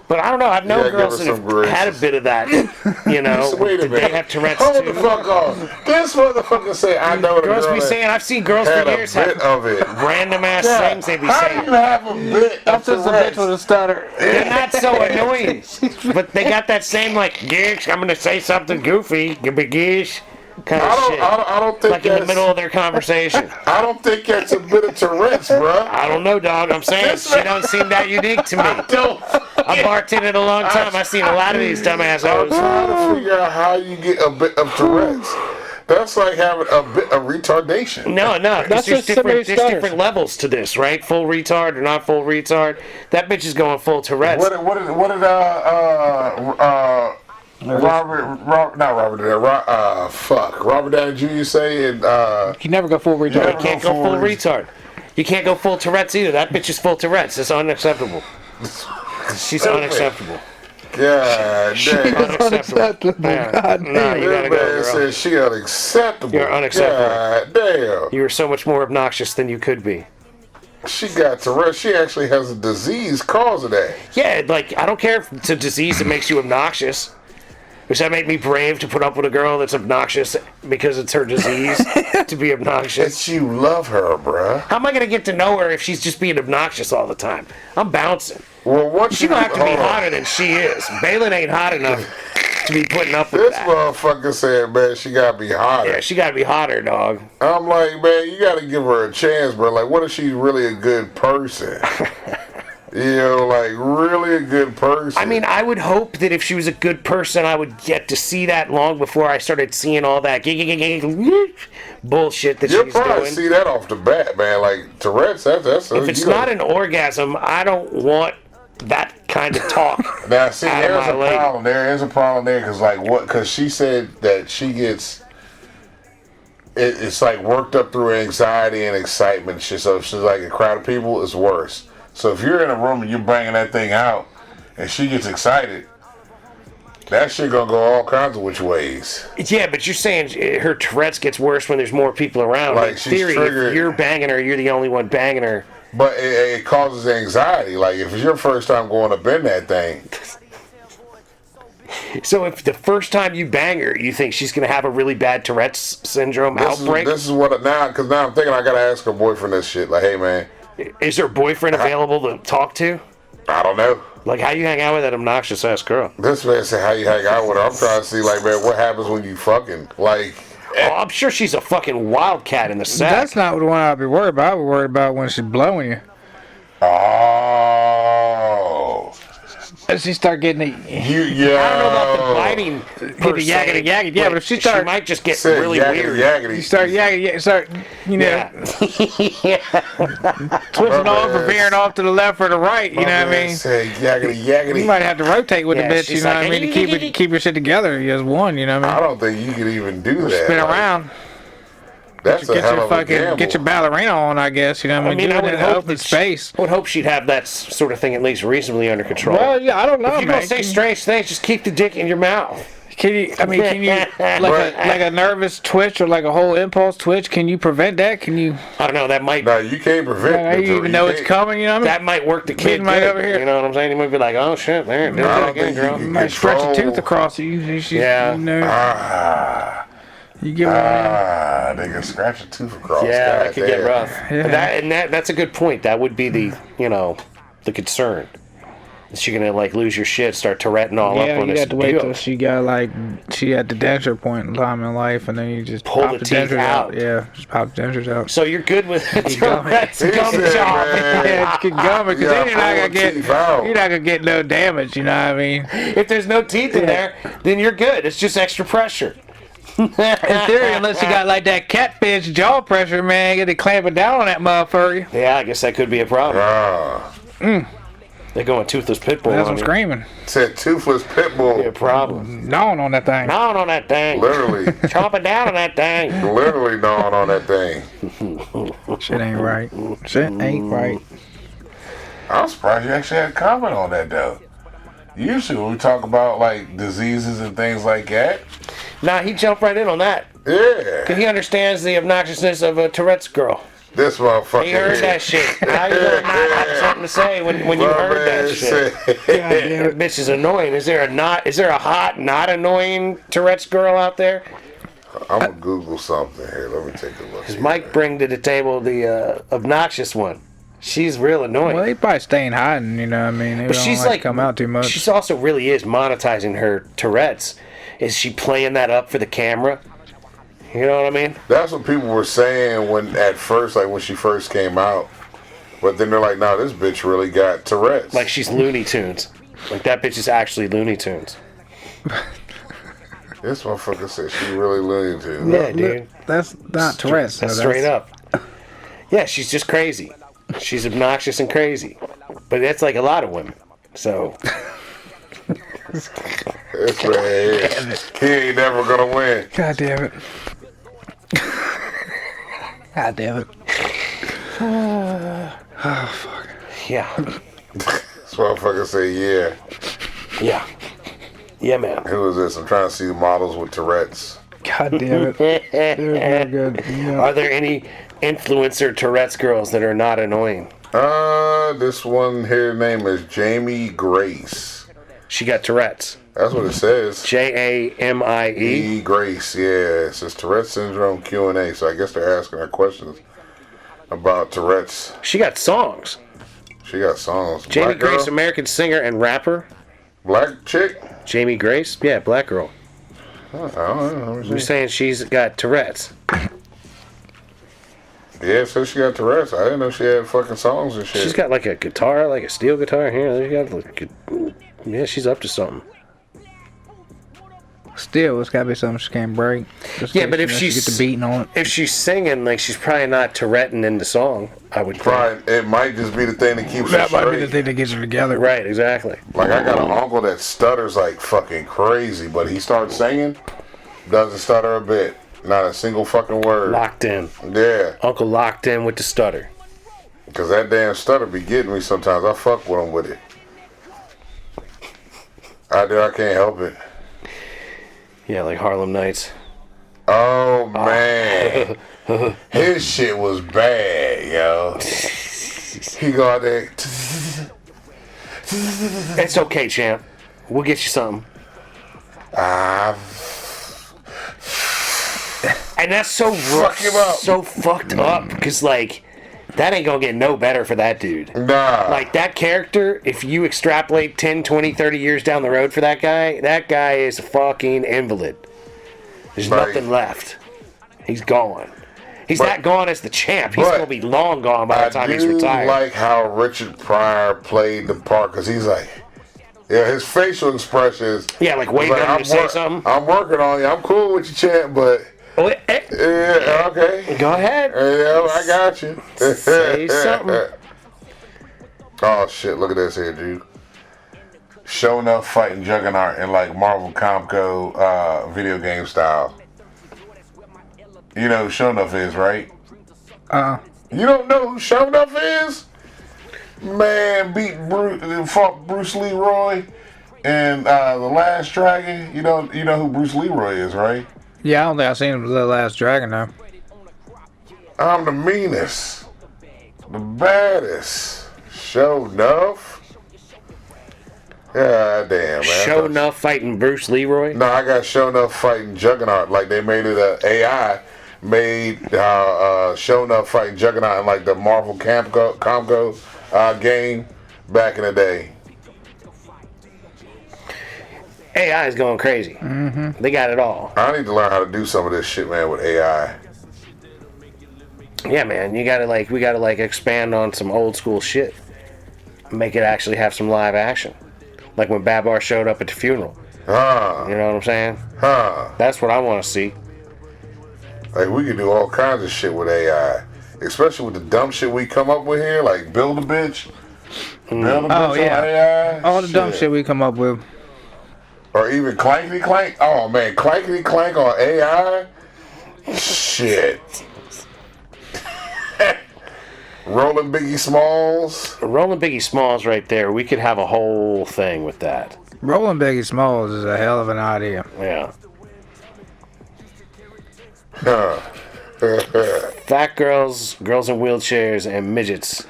But I don't know. I've known girls that have had a bit of that. You know, wait a minute. They have Tourette's Hold too. the fuck off. This motherfucker say, I know the girls girl be saying. I've seen girls had for years a bit have of it. random ass things they be How saying. do you have a bit of Tourette's? with a stutter. They're not so annoying, but they got that same like, "Gish, I'm gonna say something goofy, gish." Kind of shit. I don't think like in the middle of their conversation. I don't think that's a bit of Tourette's, bro. I don't know, dog. I'm saying she don't seem that unique to me. I've bartended a long time. I've seen a lot of these dumbass I'm hoes. trying to figure out how you get a bit of Tourette's. That's like having a bit of retardation. No. That's There's just somebody different stutters. levels to this, right? Full retard or not full retard. That bitch is going full Tourette's. What did Robert Downey Jr. say? And You never go full retard. You can't go full retard. You can't go full Tourette's either. That bitch is full Tourette's. It's unacceptable. She's unacceptable. God damn. Unacceptable. God damn. No, you gotta go, girl. Said she unacceptable. You're unacceptable. God damn. You are so much more obnoxious than you could be. She got Tourette's. She actually has a disease causing that. Yeah, like, I don't care if it's a disease that makes you obnoxious. Does that make me brave to put up with a girl that's obnoxious because it's her disease to be obnoxious? But you love her, bruh. How am I going to get to know her if she's just being obnoxious all the time? I'm bouncing. Well, what she don't have to be hotter than she is. Balin ain't hot enough to be putting up with this that. motherfucker said, man, she got to be hotter. Yeah, she got to be hotter, dog. I'm like, man, you got to give her a chance, bro. Like, what if she's really a good person? You know, like, really a good person. I mean, I would hope that if she was a good person, I would get to see that long before I started seeing all that bullshit that she's doing. You'll probably see that off the bat, man. Like, Tourette's, that's if it's not an orgasm, I don't want that kind of talk. Now, see, there's a lady. problem. There is a problem there, because, like, what? Because she said that she gets... It's, like, worked up through anxiety and excitement and shit. So if she's, like, a crowd of people, it's worse. So if you're in a room and you're banging that thing out and she gets excited, that shit gonna go all kinds of which ways. Yeah, but you're saying her Tourette's gets worse when there's more people around. Like, in she's theory, triggered. if you're banging her, you're the only one banging her. But it causes anxiety. Like, if it's your first time going up in that thing. So if the first time you bang her, you think she's going to have a really bad Tourette's syndrome outbreak? This is what, because now I'm thinking I got to ask her boyfriend this shit. Like, hey, man. Is her boyfriend available to talk to? I don't know. Like, how you hang out with that obnoxious ass girl? This man said, how you hang out with her? I'm trying to see, like, man, what happens when you fucking, like... Oh, I'm sure she's a fucking wildcat in the sack. That's not the one I'd be worried about. I'd be worried about when she's blowing you. Oh. As she start getting it. I don't know about the biting. Get the yakety. Yeah, but if she might just get really weird. You start you know, twisting off or veering off to the left or the right. You know what I mean? Say yakety. You might have to rotate with the bitch. You know what I mean? To keep your shit together as one. You know what I mean? I don't think you can even do that. Spin around. That's a hell of a gamble. Get your ballerina on, I guess. You know what I mean? I would hope open space. I would hope she'd have that sort of thing at least reasonably under control. Well, yeah, I don't know. If you're gonna say strange things, just keep the dick in your mouth. Can you like a nervous twitch or like a whole impulse twitch? Can you prevent that? Can you? I don't know. That might. No, you can't prevent it. You even know it's coming. You know what I mean? That might work the kid might good, over here. You know what I'm saying? He might be like, oh shit, there, do that again, girl. You might stretch a tooth across you. Yeah. You know, you get they can scratch a tooth across. Yeah, that could get rough. Yeah. That's a good point. That would be the the concern. Is she gonna like lose your shit, start Touretting all up on you this have to wait deal? till she got she at the denture point in time in life, and then you just pull pop the teeth dentures out. Yeah, just pop the dentures out. So you're good with Tourette's gum job. Yeah, it's gum because then you're not gonna get no damage. You know what I mean? If there's no teeth in there, then you're good. It's just extra pressure. In theory, unless you got like that catfish jaw pressure, man, you got to clamp it down on that motherfucker. Yeah, I guess that could be a problem. They're going toothless pit bull. That's what I'm screaming. Said toothless pit bull. Be a problem. Gnawing on that thing. Gnawing on that thing. Literally. Chomping down on that thing. Literally gnawing on that thing. Shit ain't right. Shit ain't right. I'm surprised you actually had a comment on that though. Usually when we talk about like diseases and things like that. Nah, he jumped right in on that. Yeah. Because he understands the obnoxiousness of a Tourette's girl. This motherfucker. He heard that shit. How you gonna not have something to say when you heard that shit? That bitch is annoying. Is there a hot, not annoying Tourette's girl out there? I'm gonna Google something here. Let me take a look. Because Mike bring to the table the obnoxious one. She's real annoying. Well, they probably staying hiding, you know what I mean? They but don't she's like come out too much. She's also really is monetizing her Tourette's. Is she playing that up for the camera? You know what I mean? That's what people were saying when she first came out. But then they're like, nah, this bitch really got Tourette's. Like she's Looney Tunes. Like that bitch is actually Looney Tunes. This motherfucker said she really Looney Tunes. Yeah, dude. That's not Tourette's. That's straight up. Yeah, she's just crazy. She's obnoxious and crazy. But that's like a lot of women. So... This man, he ain't never gonna win. God damn it. God damn it. Oh, fuck. Yeah. This motherfucker say, yeah. Yeah. Yeah, man. Who is this? I'm trying to see the models with Tourette's. God damn it. They're good. Yeah. Are there any influencer Tourette's girls that are not annoying? This one here name is Jamie Grace. She got Tourette's. That's what it says. Jamie. Grace, yeah. It says Tourette's syndrome Q&A. So I guess they're asking her questions about Tourette's. She got songs. She got songs. Jamie Black Grace, girl? American singer and rapper. Black chick? Jamie Grace? Yeah, black girl. I don't know. You're saying she's got Tourette's. Yeah, so she got Tourette's. I didn't know she had fucking songs and shit. She's got like a guitar, like a steel guitar here. She got like, yeah, she's up to something. Still, it's gotta be something she can't break. Just Yeah, but if she she's get the beating on it. if she's singing, like she's probably not Touretting in the song. I would think. Probably, it might just be the thing that keeps her That might be the straight. thing that gets her together. Right, exactly. Like, I got an uncle that stutters like fucking crazy, but he starts singing, doesn't stutter a bit. Not a single fucking word. Locked in. Yeah. Uncle locked in with the stutter. Because that damn stutter be getting me sometimes. I fuck with him with it. I can't help it. Yeah, like Harlem Nights. Oh, man. His shit was bad, yo. He go out there. It's okay, champ. We'll get you something. And that's so Fuck him up. so fucked up, because like that ain't gonna get no better for that dude. Nah. Like that character, if you extrapolate 10, 20, 30 years down the road for that guy is a fucking invalid. There's nothing left. He's gone. He's not gone as the champ. He's gonna be long gone by the time he's retired. I like how Richard Pryor played the part, because he's like, yeah, his facial expressions. Yeah, like waiting on him to say something. I'm working on you. I'm cool with you, champ, but. Yeah, okay. Go ahead. Yeah, I got you. Say something. Oh shit! Look at this here, dude. Show enough fighting Juggernaut in like Marvel Comco video game style. You know who Show Enough is, right? You don't know who Show Enough is? Man, fought Bruce Leroy in The Last Dragon. You know who Bruce Leroy is, right? Yeah, I don't think I've seen The Last Dragon though. I'm the meanest, the baddest. Show enough. God damn, man. Show enough fighting Bruce Leroy. No, I got Show Enough fighting Juggernaut. Like they made it a AI made Show Enough fighting Juggernaut in like the Marvel Comco game back in the day. AI is going crazy. Mm-hmm. They got it all. I need to learn how to do some of this shit, man, with AI. Yeah, man. We gotta expand on some old school shit. Make it actually have some live action. Like when Babar showed up at the funeral. You know what I'm saying? That's what I want to see. Like we could do all kinds of shit with AI. Especially with the dumb shit we come up with here, like build a bitch. Build a bitch on AI. All the dumb shit we come up with. Or even Clankety Clank. Oh man, Clankety Clank on AI? Shit. Rolling Biggie Smalls. Rolling Biggie Smalls right there. We could have a whole thing with that. Rolling Biggie Smalls is a hell of an idea. Yeah. Fat girls, girls in wheelchairs, and midgets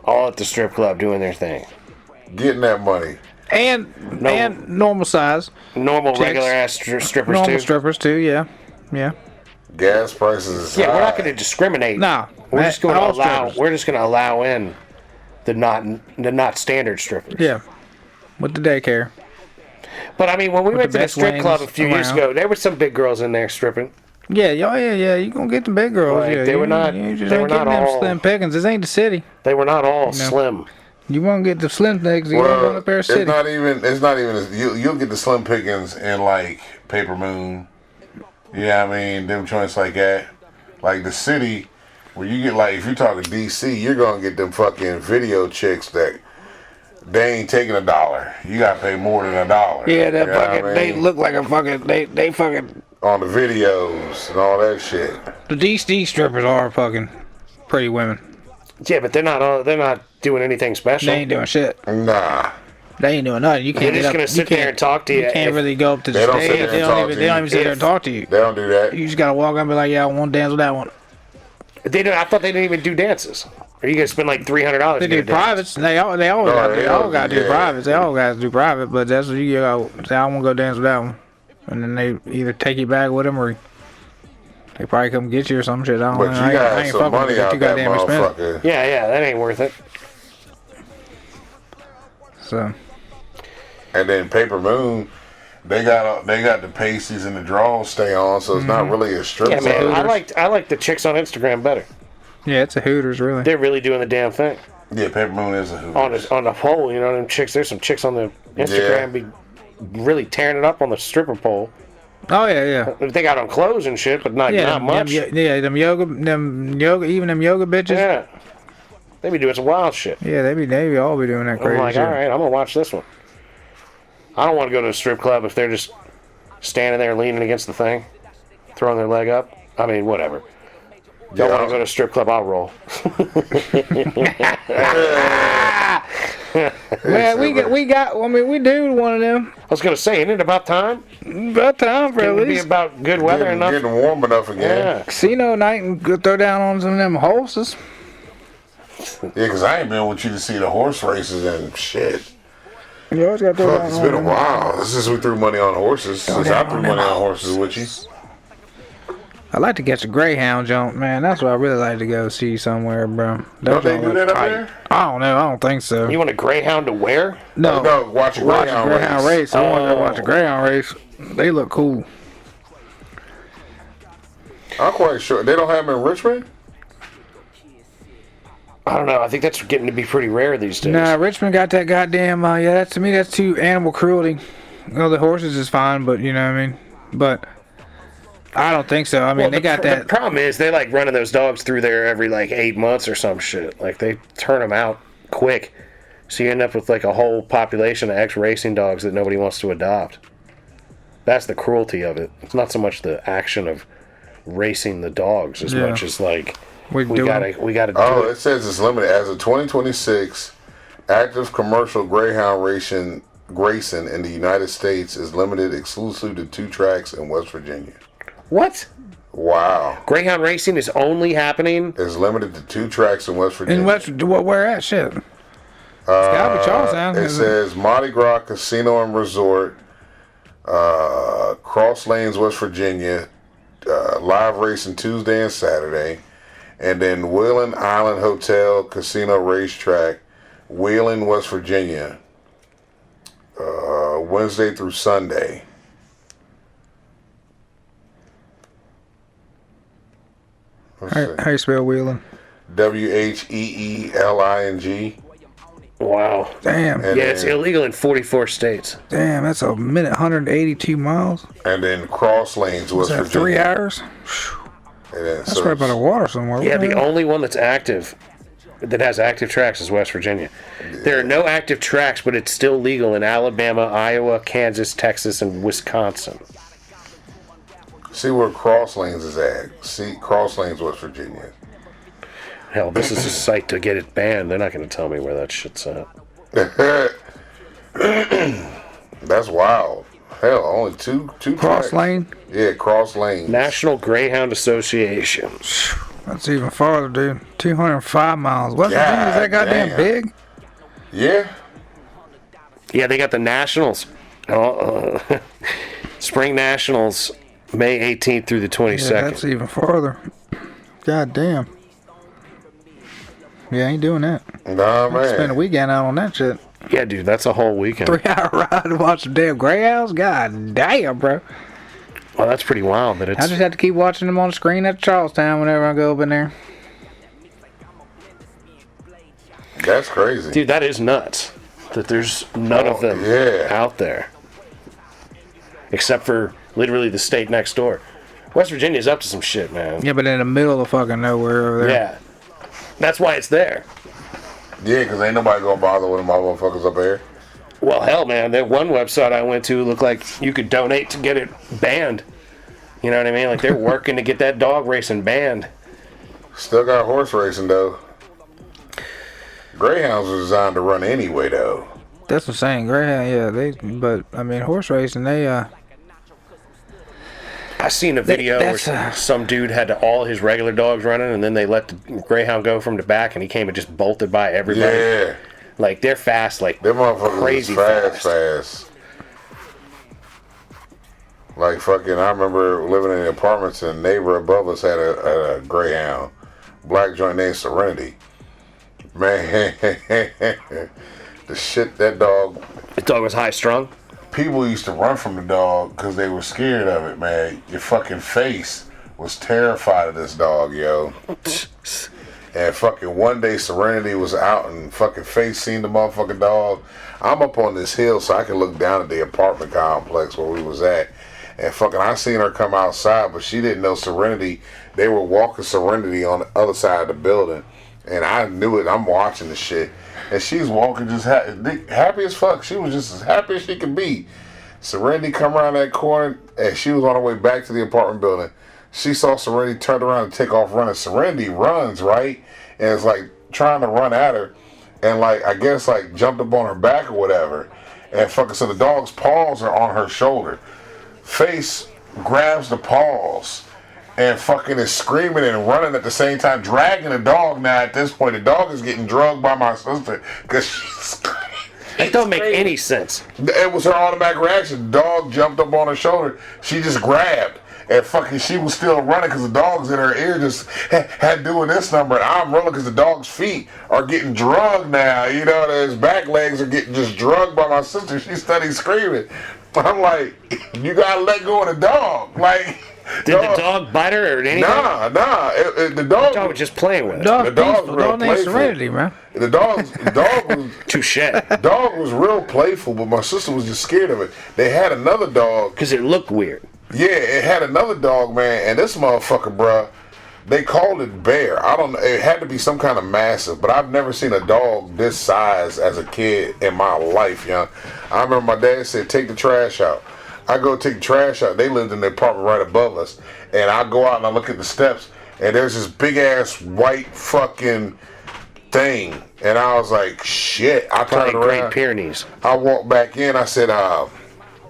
all at the strip club doing their thing. Getting that money. And normal size. Normal chicks. regular ass strippers too. Normal strippers too, yeah. Yeah. Gas prices is Yeah, high. we're not going to discriminate. No. We're just going to all allow. strippers. We're just going to allow in the not standard strippers. Yeah. With the daycare. But I mean, when we With went the to the best strip club a wings few years around. ago, there were some big girls in there stripping. Yeah, yeah. You gonna get the big girls. Like, yeah, they were not- You just they ain't were not getting them all- slim pickings. This ain't the city. They were not all know. slim. You won't get the slim things. You won't go to Paris City. It's not even. You'll get the slim pickings in like Paper Moon. Yeah, I mean them joints like that. Like the city, where you get like if you're talking DC, you're gonna get them fucking video chicks that they ain't taking $1. You gotta pay more than $1. Yeah, that You know what fucking. I They mean? look like a fucking. They fucking. On the videos and all that shit. The DC strippers are fucking. pretty women. Yeah, but they're not doing anything special. They ain't doing shit. Nah. They ain't doing nothing. You can't. They're just gonna sit there and talk to you. You can't really go up to the They don't stage. sit there and They talk don't to even you. sit there and talk to you. They don't do that. You just gotta walk up and be like, yeah, I want to dance with that one. They don't. I thought they didn't even do dances. Or you gonna spend like $300? They do privates. They all got to do privates. They all got to do private. But that's what you go. Say, I want to go dance with that one, and then they either take you back with them or they probably come get you or some shit. I don't But know. you I got ain't some fucking money with it. out Too that goddamn expensive. motherfucker. Yeah, that ain't worth it. So. And then Paper Moon, they got the pasties and the draws stay on, so it's not really a strip. Yeah, man. club. I like the chicks on Instagram better. Yeah, it's a Hooters, really. They're really doing the damn thing. Yeah, Paper Moon is a Hooters. On the pole, you know, them chicks. There's some chicks on the Instagram be really tearing it up on the stripper pole. Oh yeah. They got on clothes and shit, but not much. Them yoga, even them yoga bitches. Yeah, they be doing some wild shit. Yeah, they all be doing that crazy I'm like, shit. all right, I'm gonna watch this one. I don't want to go to a strip club if they're just standing there leaning against the thing, throwing their leg up. I mean, whatever. Don't want to go to a strip club, I'll roll. Man, we do one of them. I was gonna say, isn't it about time? About time for at It'd be least. about good weather enough. Getting warm enough again. Yeah. Casino night and go throw down on some of them horses. Yeah, because I ain't been with you to see the horse races and shit. You always got to throw Fuck, down it's on been a them. while since we threw money on horses. Since I threw money on horses with you. I like to catch a Greyhound jump, man. That's what I really like to go see somewhere, bro. Don't they do that up there? I don't know. I don't think so. You want a Greyhound to wear? No, watch a Greyhound race. I want to watch a Greyhound race. They look cool. I'm quite sure. They don't have them in Richmond? I don't know. I think that's getting to be pretty rare these days. Nah, Richmond got that goddamn. That's to me. That's too animal cruelty. Well, the horses is fine, but you know what I mean. But I don't think so. I mean, they got that. The problem is they like running those dogs through there every like 8 months or some shit. Like they turn them out quick, so you end up with like a whole population of ex-racing dogs that nobody wants to adopt. That's the cruelty of it. It's not so much the action of racing the dogs as much as like we gotta do Oh, it. it says it's limited. As of 2026, active commercial Greyhound racing in the United States is limited exclusively to 2 tracks in West Virginia. What? Wow. Greyhound racing is only happening. It's limited to 2 tracks in West Virginia. Where at? Shit. It's gotta be Charlestown. It says Mardi Gras Casino and Resort, Cross Lanes, West Virginia, live racing Tuesday and Saturday, and then Wheeling Island Hotel Casino Racetrack, Wheeling, West Virginia, Wednesday through Sunday. How you spell Wheeling? Wheeling. Wow. Damn. And yeah, it's illegal in 44 states. Damn, that's a minute, 182 miles. And then Cross Lanes, West Is that Virginia. 3 hours? That's right by the water somewhere. Yeah, the only one that's active, that has active tracks, is West Virginia. There are no active tracks, but it's still legal in Alabama, Iowa, Kansas, Texas, and Wisconsin. See where Cross Lanes is at. See Cross Lanes, West Virginia. Hell, this is a site to get it banned. They're not going to tell me where that shit's at. That's wild. Hell, only two Cross tracks. Lane? Yeah, Cross Lane. National Greyhound Association. That's even farther, dude. 205 miles. West Virginia, is that goddamn big? Yeah. Yeah, they got the Nationals. Spring Nationals, May 18th through the 22nd. Yeah, that's even farther. God damn. Yeah, I ain't doing that. Nah, man. Spend a weekend out on that shit. Yeah, dude, that's a whole weekend. 3-hour ride to watch some damn Greyhounds? God damn, bro. Well, that's pretty wild. That it's. I just have to keep watching them on the screen at Charlestown whenever I go up in there. That's crazy. Dude, that is nuts. That there's none of them out there. Except for literally the state next door. West Virginia's up to some shit, man. Yeah, but in the middle of fucking nowhere over there. Yeah. That's why it's there. Yeah, because ain't nobody gonna bother with them motherfuckers up there. Well, hell, man, that one website I went to looked like you could donate to get it banned. You know what I mean? Like, they're working to get that dog racing banned. Still got horse racing though. Greyhounds were designed to run anyway though. That's what I'm saying. Greyhound, yeah. But I mean, horse racing, they I seen a video where some dude had all his regular dogs running, and then they let the Greyhound go from the back, and he came and just bolted by everybody. Yeah. Like, they're fast, like, them motherfuckers crazy fast. Like, fucking, I remember living in the apartments, and a neighbor above us had a Greyhound. Black joint named Serenity. Man, the shit that dog... The dog was high-strung? People used to run from the dog because they were scared of it, man. Your fucking face was terrified of this dog, yo. And fucking one day Serenity was out and fucking Face seen the motherfucking dog. I'm up on this hill so I can look down at the apartment complex where we was at. And fucking I seen her come outside, but she didn't know Serenity. They were walking Serenity on the other side of the building. And I knew it. I'm watching the shit. And she's walking just happy as fuck. She was just as happy as she could be. Serenity come around that corner, and she was on her way back to the apartment building. She saw Serenity turn around and take off running. Serenity runs, right? And it's like trying to run at her. And like, I guess like jumped up on her back or whatever. And fucking, so the dog's paws are on her shoulder. Face grabs the paws. And fucking is screaming and running at the same time, dragging the dog. Now at this point, the dog is getting drugged by my sister because she's. It don't make any sense. It was her automatic reaction. The dog jumped up on her shoulder. She just grabbed, and fucking she was still running because the dog's in her ear just had doing this number. And I'm running because the dog's feet are getting drugged now. You know, his back legs are getting just drugged by my sister. She's steady screaming. I'm like, you gotta let go of the dog, like. Did the dog bite her or anything? Nah. The dog was just playing with it. The dog was real playful. Serenity, man. The dog was touche. Dog was real playful, but my sister was just scared of it. They had another dog because it looked weird. Yeah, it had another dog, man, and this motherfucker, bruh, they called it Bear. I don't know. It had to be some kind of massive, but I've never seen a dog this size as a kid in my life, young. I remember my dad said, "Take the trash out." I go take the trash out. They lived in the apartment right above us. And I go out and I look at the steps. And there's this big ass white fucking thing. And I was like, shit. I turned around. Great Pyrenees. I walked back in. I said,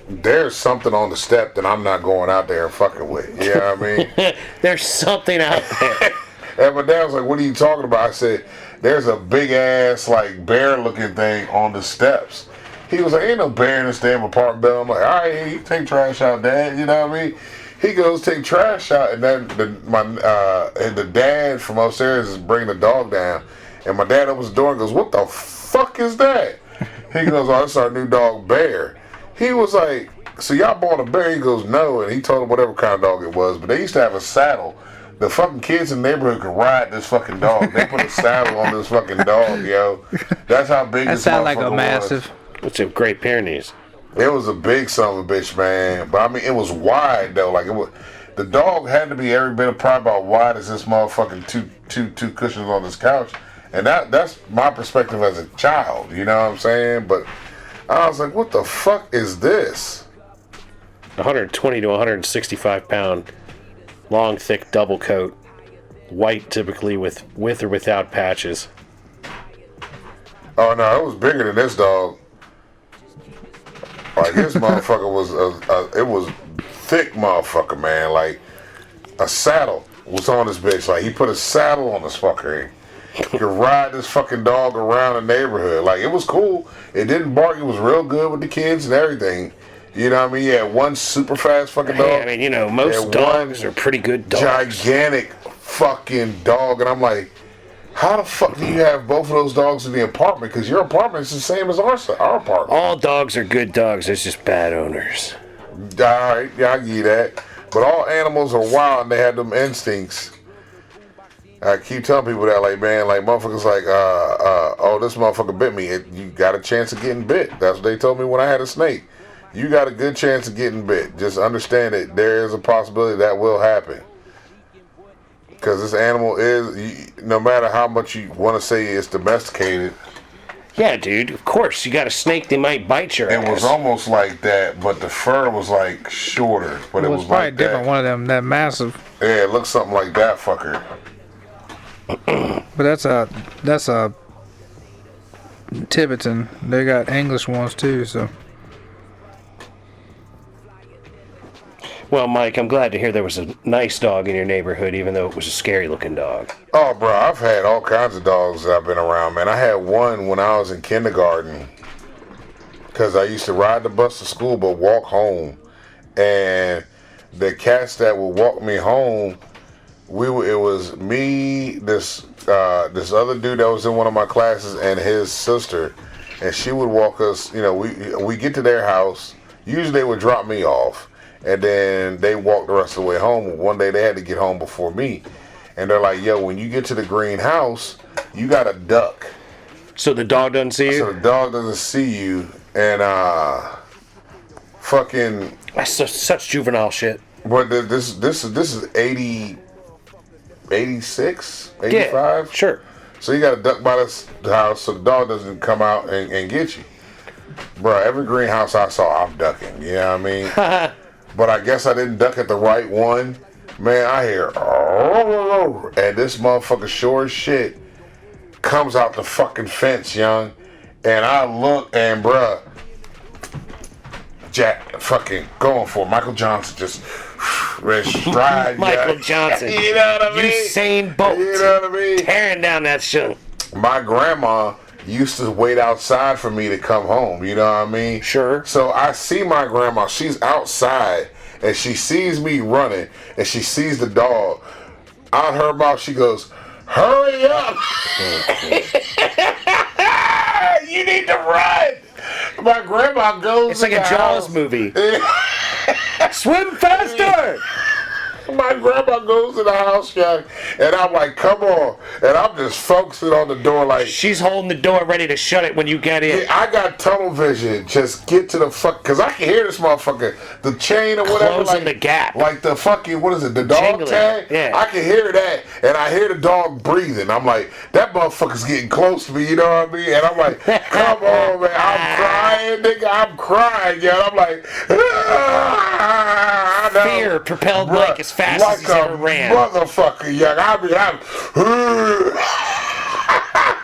there's something on the step that I'm not going out there and fucking with. You know what I mean? There's something out there. And my dad was like, what are you talking about? I said, there's a big ass like bear looking thing on the steps. He was like, ain't no bear in this damn apartment building. I'm like, all right, you take trash out, Dad. You know what I mean? He goes, take trash out, and then the dad from upstairs is bringing the dog down. And my dad opens the door and goes, what the fuck is that? He goes, oh, it's our new dog, Bear. He was like, so y'all bought a bear? He goes, no. And he told him whatever kind of dog it was. But they used to have a saddle. The fucking kids in the neighborhood could ride this fucking dog. They put a saddle on this fucking dog, yo. That's how big this motherfucker was. That sound like a massive. It's a Great Pyrenees. It was a big son of a bitch, man. But I mean, it was wide though. Like it was, the dog had to be every bit of probably about wide as this motherfucking two cushions on this couch. And that's my perspective as a child. You know what I'm saying? But I was like, what the fuck is this? 120 to 165 pound, long, thick double coat, white typically with or without patches. Oh no, it was bigger than this dog. Like this motherfucker was it was thick motherfucker, man. Like a saddle was on this bitch. Like he put a saddle on this fucker. He could ride this fucking dog around the neighborhood. Like it was cool. It didn't bark. It was real good with the kids and everything. You know what I mean? He had one super fast fucking dog. Hey, I mean, you know, most dogs are pretty good dogs. Gigantic fucking dog, and I'm like, how the fuck do you have both of those dogs in the apartment? Because your apartment is the same as our apartment. All dogs are good dogs. There's just bad owners. All right, yeah, I give you that. But all animals are wild and they have them instincts. I keep telling people that, like, man, like, motherfuckers like, oh, this motherfucker bit me. You got a chance of getting bit. That's what they told me when I had a snake. You got a good chance of getting bit. Just understand that there is a possibility that will happen. Because this animal is, no matter how much you want to say it's domesticated. Yeah, dude, of course. You got a snake, they might bite your ass. It was almost like that, but the fur was like shorter. But it was probably like different. that. One of them, that massive. Yeah, it looks something like that fucker. But that's a Tibetan. They got English ones too, so. Well, Mike, I'm glad to hear there was a nice dog in your neighborhood, even though it was a scary-looking dog. Oh, bro, I've had all kinds of dogs that I've been around, man. I had one when I was in kindergarten because I used to ride the bus to school but walk home. And the cats that would walk me home, it was me, this other dude that was in one of my classes, and his sister. And she would walk us, we get to their house. Usually they would drop me off. And then they walked the rest of the way home. One day they had to get home before me. And they're like, yo, when you get to the greenhouse, you got to duck. So the dog doesn't see you? So the dog doesn't see you. And fucking... That's such juvenile shit. But this is 80, 86, 85? Yeah, sure. So you got to duck by the house so the dog doesn't come out and get you. Bro, every greenhouse I saw, I'm ducking. You know what I mean? But I guess I didn't duck at the right one. Man, I hear, oh, and this motherfucker sure as shit comes out the fucking fence, young. And I look, and bruh, Jack fucking going for it. Michael Johnson just stride. Michael Johnson. You know what I mean? Usain Bolt. You know what I mean? Tearing down that shit. My grandma used to wait outside for me to come home, you know what I mean? Sure. So I see my grandma, she's outside, and she sees me running, and she sees the dog. Out her mouth, she goes, hurry up! You need to run! My grandma goes It's like a Jaws movie. Swim faster! My grandma goes to the house, young, and I'm like, come on. And I'm just focusing on the door like... She's holding the door ready to shut it when you get in. I got tunnel vision. Just get to the fuck... Because I can hear this motherfucker. The chain or whatever. Closing the gap. Like the fucking... What is it? The dog Jingling. tag? Yeah. I can hear that. And I hear the dog breathing. I'm like, that motherfucker's getting close to me. You know what I mean? And I'm like, come on, man. I'm crying, nigga. I'm crying, yo. I'm like... Fear propelled Mike as fast as he's ever ran. Motherfucker, young.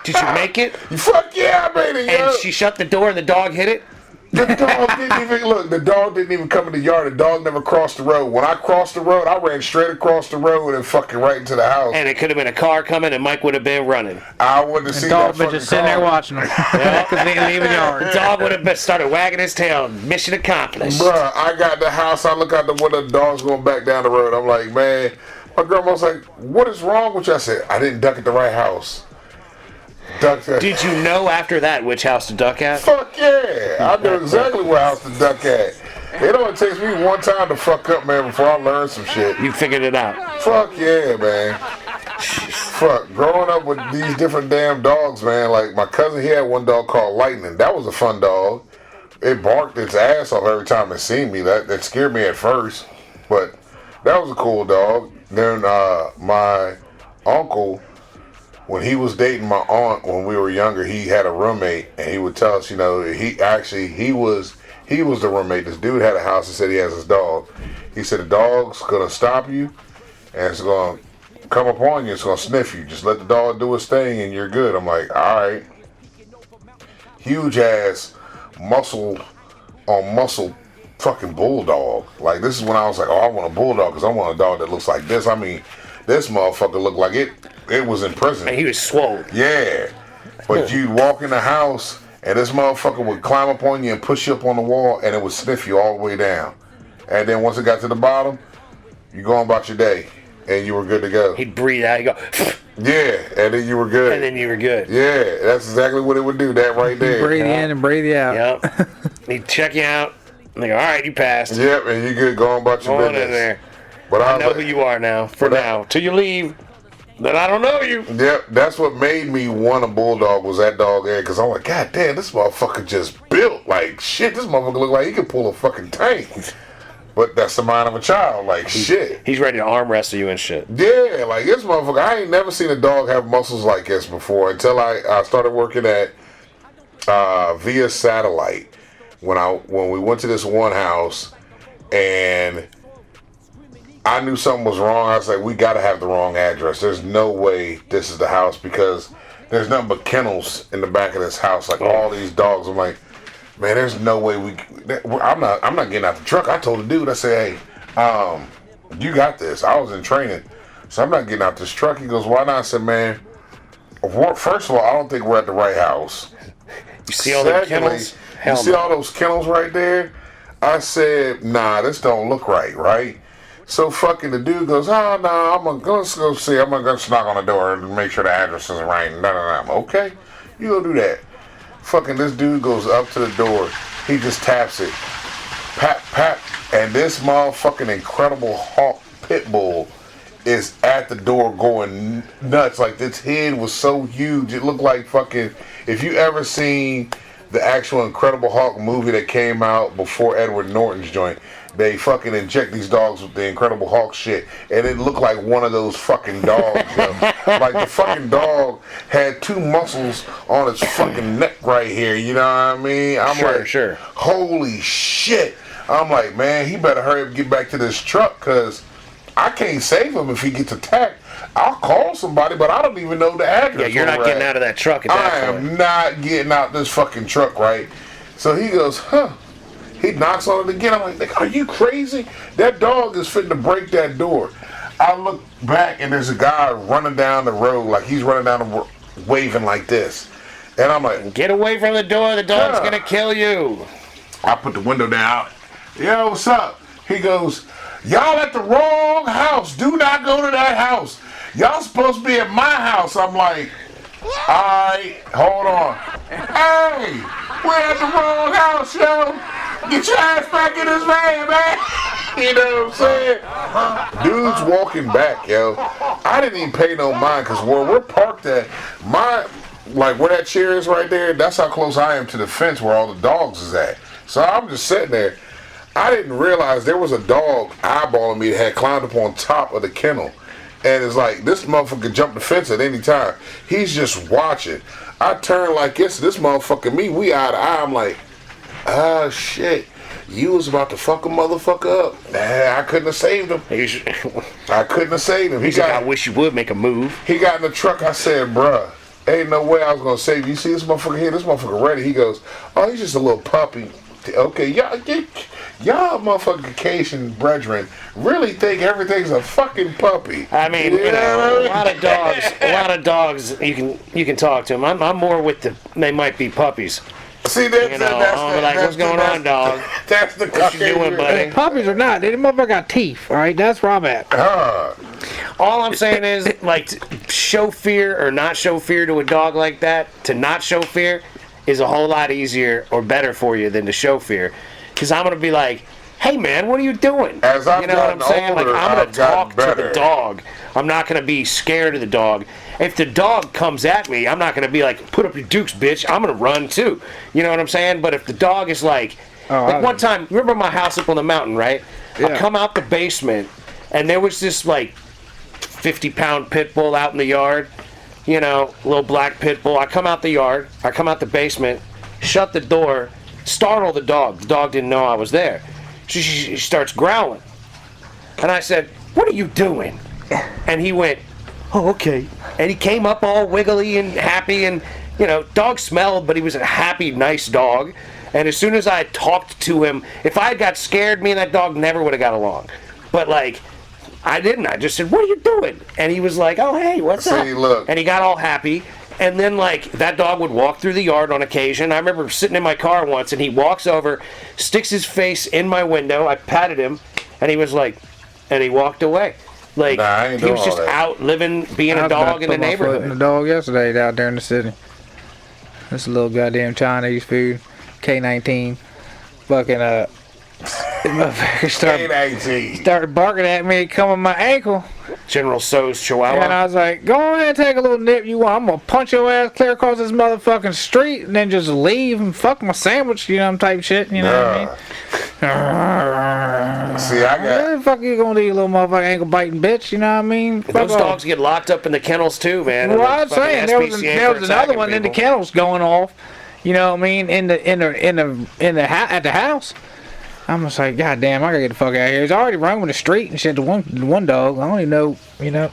Did you make it? Fuck yeah, I made it, young. And she shut the door and the dog hit it? The dog didn't even look. The dog didn't even come in the yard. The dog never crossed the road. When I crossed the road, I ran straight across the road and fucking right into the house. And it could have been a car coming, and Mike would have been running. I wouldn't have seen The dog that been fucking just sitting car. there watching them. Because they ain't leaving yard. The dog would have started wagging his tail. Mission accomplished. Bruh, I got the house. I look out the window. The dog's going back down the road. I'm like, man. My grandma's like, what is wrong with you? I said, I didn't duck at the right house. Duck at. Did you know after that which house to duck at? Fuck yeah. I knew exactly what house to duck at. It only takes me one time to fuck up, man, before I learn some shit. You figured it out. Fuck yeah, man. Fuck. Growing up with these different damn dogs, man. Like, my cousin, he had one dog called Lightning. That was a fun dog. It barked its ass off every time it seen me. That scared me at first. But that was a cool dog. Then my uncle, when he was dating my aunt when we were younger, he had a roommate, and he would tell us, he was the roommate. This dude had a house and said he has his dog. He said the dog's gonna stop you, and it's gonna come upon you. It's gonna sniff you. Just let the dog do its thing, and you're good. I'm like, all right. Huge ass muscle on muscle fucking bulldog. Like, this is when I was like, oh, I want a bulldog because I want a dog that looks like this. I mean, this motherfucker looked like it was in prison. And he was swole. Yeah. But you'd walk in the house and this motherfucker would climb up on you and push you up on the wall, and it would sniff you all the way down. And then once it got to the bottom, you go on about your day and you were good to go. He'd breathe out, he'd go, yeah, and then you were good. and then you were good. Yeah, that's exactly what it would do, that right there. Breathe in and breathe out. Yep. He'd check you out. And they go, all right, you passed. Yep, and you good, go on about your Go on business. in there. But I know who you are now, for now. Till you leave, then I don't know you. Yep, that's what made me want a bulldog, was that dog there. Because I'm like, God damn, this motherfucker just built. Like, shit, this motherfucker look like he could pull a fucking tank. But that's the mind of a child. Like, shit. He's ready to arm wrestle you and shit. Yeah, like, this motherfucker, I ain't never seen a dog have muscles like this before until I started working at via satellite. When we went to this one house, and I knew something was wrong. I was like, we got to have the wrong address. There's no way this is the house because there's nothing but kennels in the back of this house. Like all these dogs. I'm like, man, there's no way I'm not getting out the truck. I told the dude, I said, hey, you got this. I was in training, so I'm not getting out this truck. He goes, why not? I said, man, first of all, I don't think we're at the right house. You see all those kennels? You see all those kennels right there? I said, nah, this don't look right? So fucking the dude goes, oh, no, I'm going to go see. I'm going to knock on the door and make sure the address is right. No. Okay, you go do that. Fucking this dude goes up to the door. He just taps it. Pat. And this motherfucking incredible hawk pit bull is at the door going nuts. Like, its head was so huge. It looked like fucking, if you ever seen the actual Incredible Hulk movie that came out before Edward Norton's joint, they fucking inject these dogs with the Incredible Hulk shit, and it looked like one of those fucking dogs, yo. Like, the fucking dog had 2 muscles on its fucking neck right here, you know what I mean? I'm sure. Holy shit. I'm like, man, he better hurry up and get back to this truck, because I can't save him if he gets attacked. I'll call somebody, but I don't even know the address. Yeah, you're not getting out of that truck at that point. I am not getting out this fucking truck, right? So he goes, huh. He knocks on it again. I'm like, are you crazy? That dog is fitting to break that door. I look back, and there's a guy running down the road, like he's running down the road, waving like this. And I'm like, get away from the door. The dog's going to kill you. I put the window down. Yo, what's up? He goes, y'all at the wrong house. Do not go to that house. Y'all supposed to be at my house. I'm like, alright, hold on. Hey, we're at the wrong house, yo. Get your ass back in this van, man. You know what I'm saying? Dude's walking back, yo. I didn't even pay no mind, because where we're parked at, like where that chair is right there, that's how close I am to the fence where all the dogs is at. So I'm just sitting there. I didn't realize there was a dog eyeballing me that had climbed up on top of the kennel. And it's like, this motherfucker could jump the fence at any time. He's just watching. I turn like this motherfucker me. We eye to eye. I'm like, oh shit. You was about to fuck a motherfucker up. Nah, I couldn't have saved him. I couldn't have saved him. I wish you would make a move. He got in the truck. I said, bruh, ain't no way I was going to save you. You see this motherfucker here? This motherfucker ready. He goes, oh, he's just a little puppy. Okay, y'all motherfucking Caucasian brethren really think everything's a fucking puppy. I mean, you know, a lot of dogs. You can talk to them. I'm more with they might be puppies. See, that's what's going on, dog? That's the what you doing, buddy? Puppies or not, they motherfucker got teeth. All right, that's where I'm at. All I'm saying is, like, show fear or not show fear to a dog like that. To not show fear is a whole lot easier or better for you than to show fear. Because I'm going to be like, hey man, what are you doing? As I've you know what I'm saying? Older, like, I'm going to talk to the dog. I'm not going to be scared of the dog. If the dog comes at me, I'm not going to be like, put up your dukes, bitch. I'm going to run too. You know what I'm saying? But if the dog is like one time, remember my house up on the mountain, right? Yeah. I come out the basement, and there was this like 50-pound pit bull out in the yard. You know, little black pit bull. I come out the yard. I come out the basement, shut the door, startle the dog. The dog didn't know I was there. She starts growling. And I said, what are you doing? And he went, oh, okay. And he came up all wiggly and happy. And, you know, dog smelled, but he was a happy, nice dog. And as soon as I talked to him, if I had got scared, me and that dog never would have got along. But, like, I didn't. I just said, what are you doing? And he was like, oh, hey, what's up? Look. And he got all happy. And then, like, that dog would walk through the yard on occasion. I remember sitting in my car once, and he walks over, sticks his face in my window. I patted him, and he was like, and he walked away. Like, he was just out living, being a dog in the neighborhood. I was a dog yesterday out there in the city. This little goddamn Chinese food, K-19, fucking, started barking at me, coming my ankle. General So's Chihuahua. And I was like, go ahead and take a little nip you want. I'm going to punch your ass clear across this motherfucking street and then just leave and fuck my sandwich, you know, type shit, you know what I mean? See, I got... What the fuck you going to do, you little motherfucking ankle biting bitch, you know what I mean? Those dogs get locked up in the kennels too, man. Well, I was saying, there was another one in the kennels going off, you know what I mean, at the house. I'm just like, God damn, I gotta get the fuck out of here. He's already roaming the street and shit. The one dog, I don't even know, you know.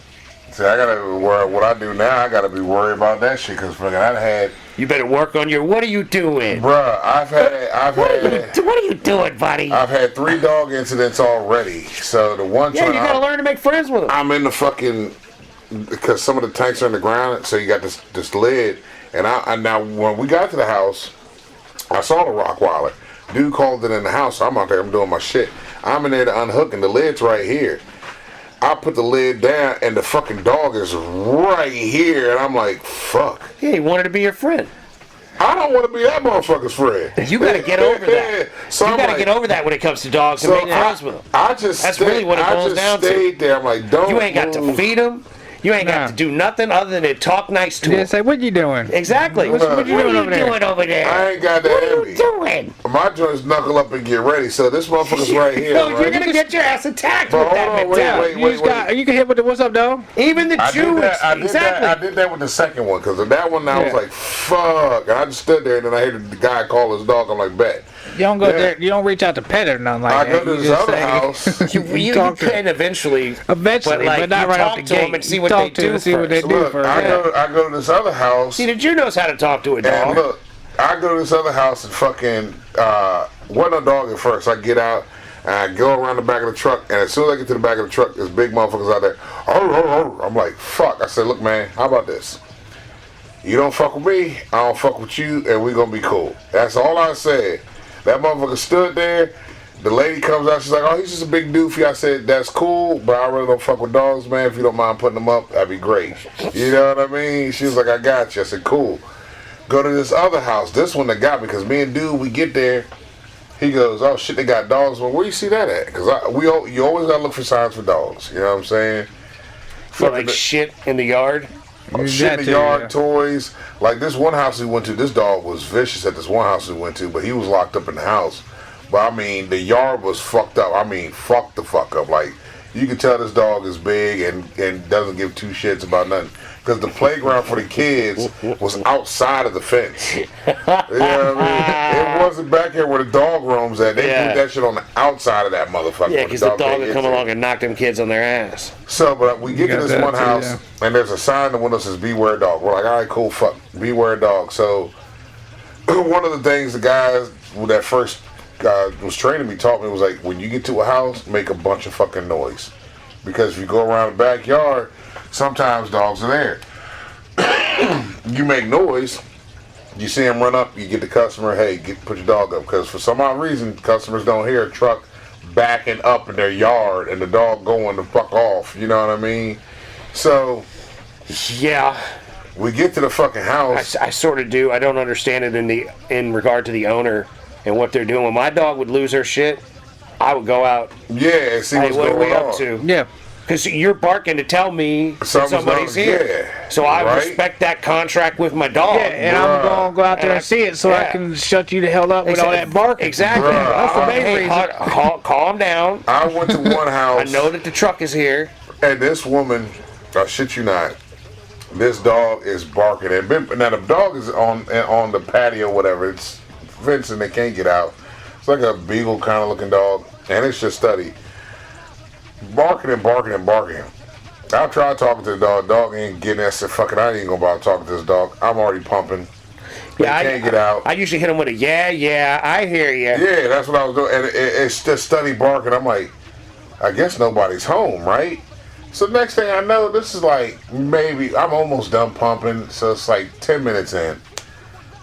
See, I gotta what I do now. I gotta be worried about that shit because fucking I had. You better work on your. What are you doing, Bruh, What are you doing, buddy? I've had 3 dog incidents already. So the one Yeah, time you gotta learn to make friends with them. I'm in the fucking because some of the tanks are in the ground, so you got this lid. And I now when we got to the house, I saw the Rottweiler. Dude called it in the house. So I'm out there. I'm doing my shit. I'm in there to unhook, and the lid's right here. I put the lid down, and the fucking dog is right here, and I'm like, fuck. Yeah, he wanted to be your friend. I don't want to be that motherfucker's friend. You gotta get over that. So you gotta get over that when it comes to dogs and make friends with them. That's really what it boils down to. I just stayed there. I'm like, don't. You ain't got to feed them. You ain't got to do nothing other than talk nice to Yeah, them. say, what you doing? Exactly. What you doing over there? I ain't got that What are heavy. you doing? My joints knuckle up and get ready. So this motherfucker's right here. No, right? you're gonna get your ass attacked But with that hold on, wait, mentality. wait. You can hit with the what's up, dog? Even the Jews. I did that with the second one because that one I was like, fuck. I just stood there and then I heard the guy call his dog. I'm like, bet. You don't go there. You don't reach out to pet it or nothing like I that. go to this other house. You can eventually, but not you right off talk the to them gate. and see what they do. See what they do Look, first. I go to this other house. See, the Jew knows how to talk to a And dog. look, I go to this other house and fucking wasn't no dog at first. I get out and I go around the back of the truck, and as soon as I get to the back of the truck, there's big motherfuckers out there. I'm like, fuck. I said, look, man, how about this? You don't fuck with me, I don't fuck with you, and we gonna be cool. That's all I said. That motherfucker stood there. The lady comes out, she's like, oh, he's just a big doofy. I said, that's cool, but I really don't fuck with dogs, man. If you don't mind putting them up, that'd be great. You know what I mean? She was like, I got you. I said, cool. Go to this other house. This one that got me, because me and dude, we get there. He goes, oh, shit, they got dogs. Well, where you see that at? Because you always got to look for signs for dogs. You know what I'm saying? Like shit in the yard? Shit in the yard, toys. Like this one house we went to, this dog was vicious at this one house we went to, but he was locked up in the house. But I mean, the yard was fucked up. I mean, fucked the fuck up. Like, you can tell this dog is big and doesn't give 2 shits about nothing. Because the playground for the kids was outside of the fence. You know what I mean? It wasn't back here where the dog roams at. They put that shit on the outside of that motherfucker. Yeah, because the dog would come along and knock them kids on their ass. So, but we get to this one house, and there's a sign in the window that says, beware dog. We're like, all right, cool, fuck, beware dog. So, one of the things the guys that first was training me taught me was like, when you get to a house, make a bunch of fucking noise. Because if you go around the backyard, sometimes dogs are there. You make noise, you see them run up, you get the customer, hey, put your dog up. Because for some odd reason, customers don't hear a truck backing up in their yard and the dog going the fuck off. You know what I mean? So, yeah. We get to the fucking house. I sort of do. I don't understand it in regard to the owner and what they're doing. When my dog would lose her shit, I would go out. Yeah, and see what's what going are we on. up to? Yeah. Because you're barking to tell me that somebody's here. Yeah, so I respect that contract with my dog. Yeah, and I'm going to go out there and see it so I can shut you the hell up with all that barking. Exactly. That's the main reason. Calm down. I went to one house. I know that the truck is here. And this woman, I shit you not, this dog is barking. And now the dog is on the patio, whatever. It's fenced and they can't get out. It's like a beagle kind of looking dog, and it's just steady barking and barking and barking. I tried talking to the dog. Dog ain't getting it. I said, fuck it, I ain't gonna bother talking to this dog. I'm already pumping. Yeah, I can't get out. I usually hit him with a yeah, I hear you. Yeah, that's what I was doing. And it's just steady barking. I'm like, I guess nobody's home, right? So next thing I know, this is like maybe, I'm almost done pumping. So it's like 10 minutes in.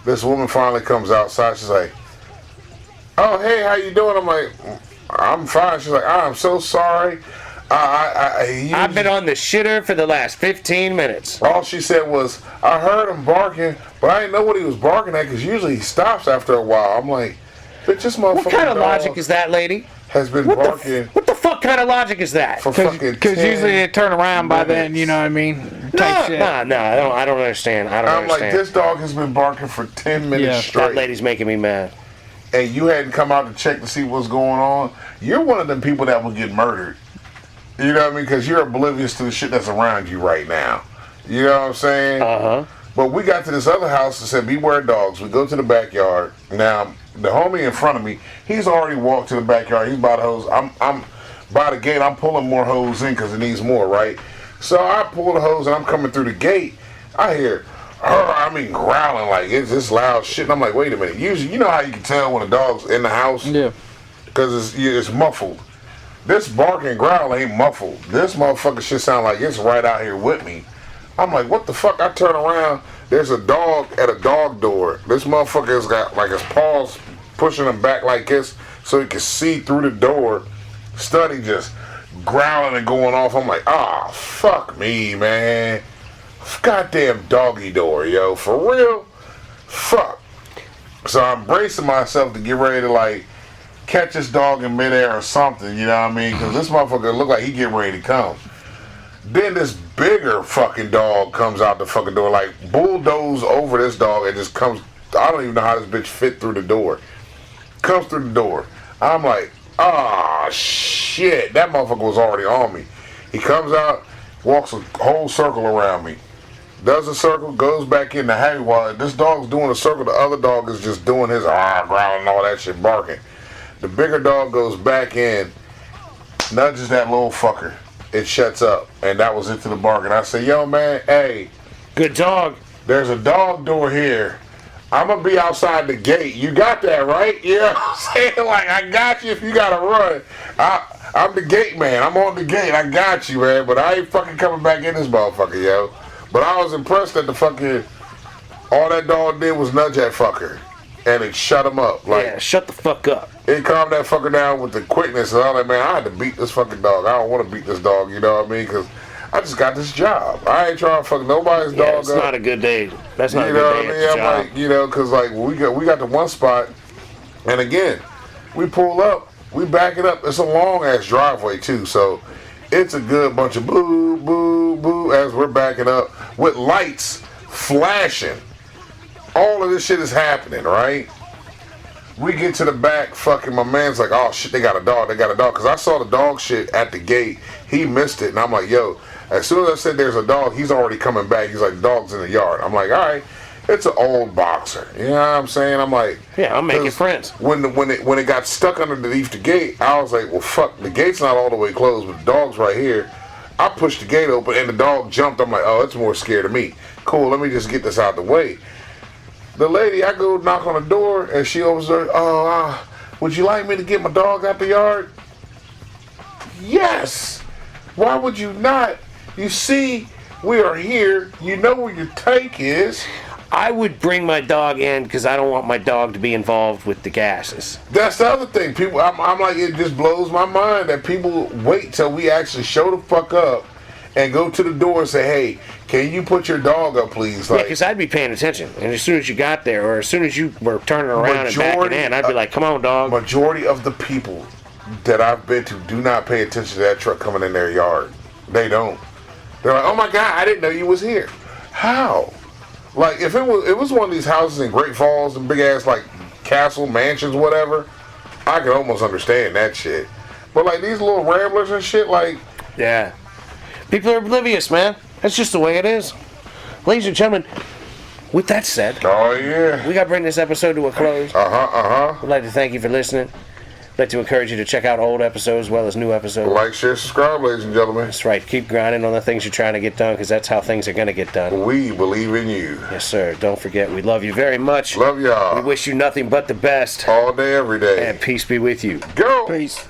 This woman finally comes outside. She's like, oh, hey, how you doing? I'm like, I'm fine. She's like, I'm so sorry. I've been on the shitter for the last 15 minutes. All she said was, I heard him barking, but I didn't know what he was barking at because usually he stops after a while. I'm like, bitch, this motherfucker. What kind of logic is that, lady? Has been barking. What the fuck kind of logic is that? Because usually they turn around by then, you know what I mean? No, I don't understand. I'm like, this dog has been barking for 10 minutes straight. That lady's making me mad. And you hadn't come out to check to see what's going on. You're one of them people that will get murdered. You know what I mean? Because you're oblivious to the shit that's around you right now. You know what I'm saying? But we got to this other house and said, beware dogs. We go to the backyard. Now, the homie in front of me, he's already walked to the backyard. He's by the hose. I'm by the gate. I'm pulling more hose in because it needs more, right? So I pull the hose and I'm coming through the gate. I hear, growling like it's this loud shit. And I'm like, wait a minute. Usually, you know how you can tell when a dog's in the house? Yeah. Because it's muffled. This bark and growl ain't muffled. This motherfucker shit sound like it's right out here with me. I'm like, what the fuck? I turn around. There's a dog at a dog door. This motherfucker's got like his paws pushing him back like this so he can see through the door. Study just growling and going off. I'm like, fuck me, man. Goddamn doggy door, yo. For real? Fuck. So I'm bracing myself to get ready to like catch this dog in midair or something, you know what I mean? Because this motherfucker look like he getting ready to come. Then this bigger fucking dog comes out the fucking door, like bulldoze over this dog and just comes. I don't even know how this bitch fit through the door. Comes through the door. I'm like, shit. That motherfucker was already on me. He comes out, walks a whole circle around me. Does a circle, goes back in the hay while this dog's doing a circle. The other dog is just doing his growling and all that shit, barking. The bigger dog goes back in, nudges that little fucker. It shuts up, and that was it to the bargain. I say, yo, man, hey. Good dog. There's a dog door here. I'm going to be outside the gate. You got that, right? You know what I'm saying? Like, I got you if you got to run. I'm the gate man. I'm on the gate. I got you, man. But I ain't fucking coming back in this motherfucker, yo. But I was impressed that the fucking, all that dog did was nudge that fucker. And it shut him up. Like, yeah, shut the fuck up. It calmed that fucker down with the quickness. And I'm like, man, I had to beat this fucking dog. I don't want to beat this dog, you know what I mean? Because I just got this job. I ain't trying to fuck nobody's dog it's up. It's not a good day. That's not you a good day. You know what I mean? I'm like, you know, because like we got the one spot, and again, we pull up, we back it up. It's a long ass driveway too, so it's a good bunch of boo, boo, boo as we're backing up with lights flashing. All of this shit is happening, right? We get to the back, fucking my man's like, oh shit, they got a dog. Because I saw the dog shit at the gate. He missed it. And I'm like, yo, as soon as I said there's a dog, he's already coming back. He's like, dog's in the yard. I'm like, all right, it's an old boxer. You know what I'm saying? I'm like, yeah, I'm making friends. When it got stuck underneath the gate, I was like, well, fuck, the gate's not all the way closed, but the dog's right here. I pushed the gate open and the dog jumped. I'm like, oh, it's more scared of me. Cool, let me just get this out the way. The lady, I go knock on the door, and she opens her. Would you like me to get my dog out the yard? Yes. Why would you not? You see, we are here. You know where your tank is. I would bring my dog in because I don't want my dog to be involved with the gases. That's the other thing. People, I'm like, it just blows my mind that people wait till we actually show the fuck up and go to the door and say, hey, can you put your dog up, please? Like, yeah, because I'd be paying attention. And as soon as you got there, or as soon as you were turning around and backing in, I'd be like, come on, dog. Majority of the people that I've been to do not pay attention to that truck coming in their yard. They don't. They're like, oh my God, I didn't know you was here. How? Like, if it was one of these houses in Great Falls and big ass, like, castle, mansions, whatever, I could almost understand that shit. But, like, these little ramblers and shit, like... Yeah. People are oblivious, man. That's just the way it is. Ladies and gentlemen, with that said... Oh, yeah. We got to bring this episode to a close. We'd like to thank you for listening. I'd like to encourage you to check out old episodes as well as new episodes. Like, share, subscribe, ladies and gentlemen. That's right. Keep grinding on the things you're trying to get done, because that's how things are going to get done. We believe in you. Yes, sir. Don't forget, we love you very much. Love y'all. We wish you nothing but the best. All day, every day. And peace be with you. Go. Peace.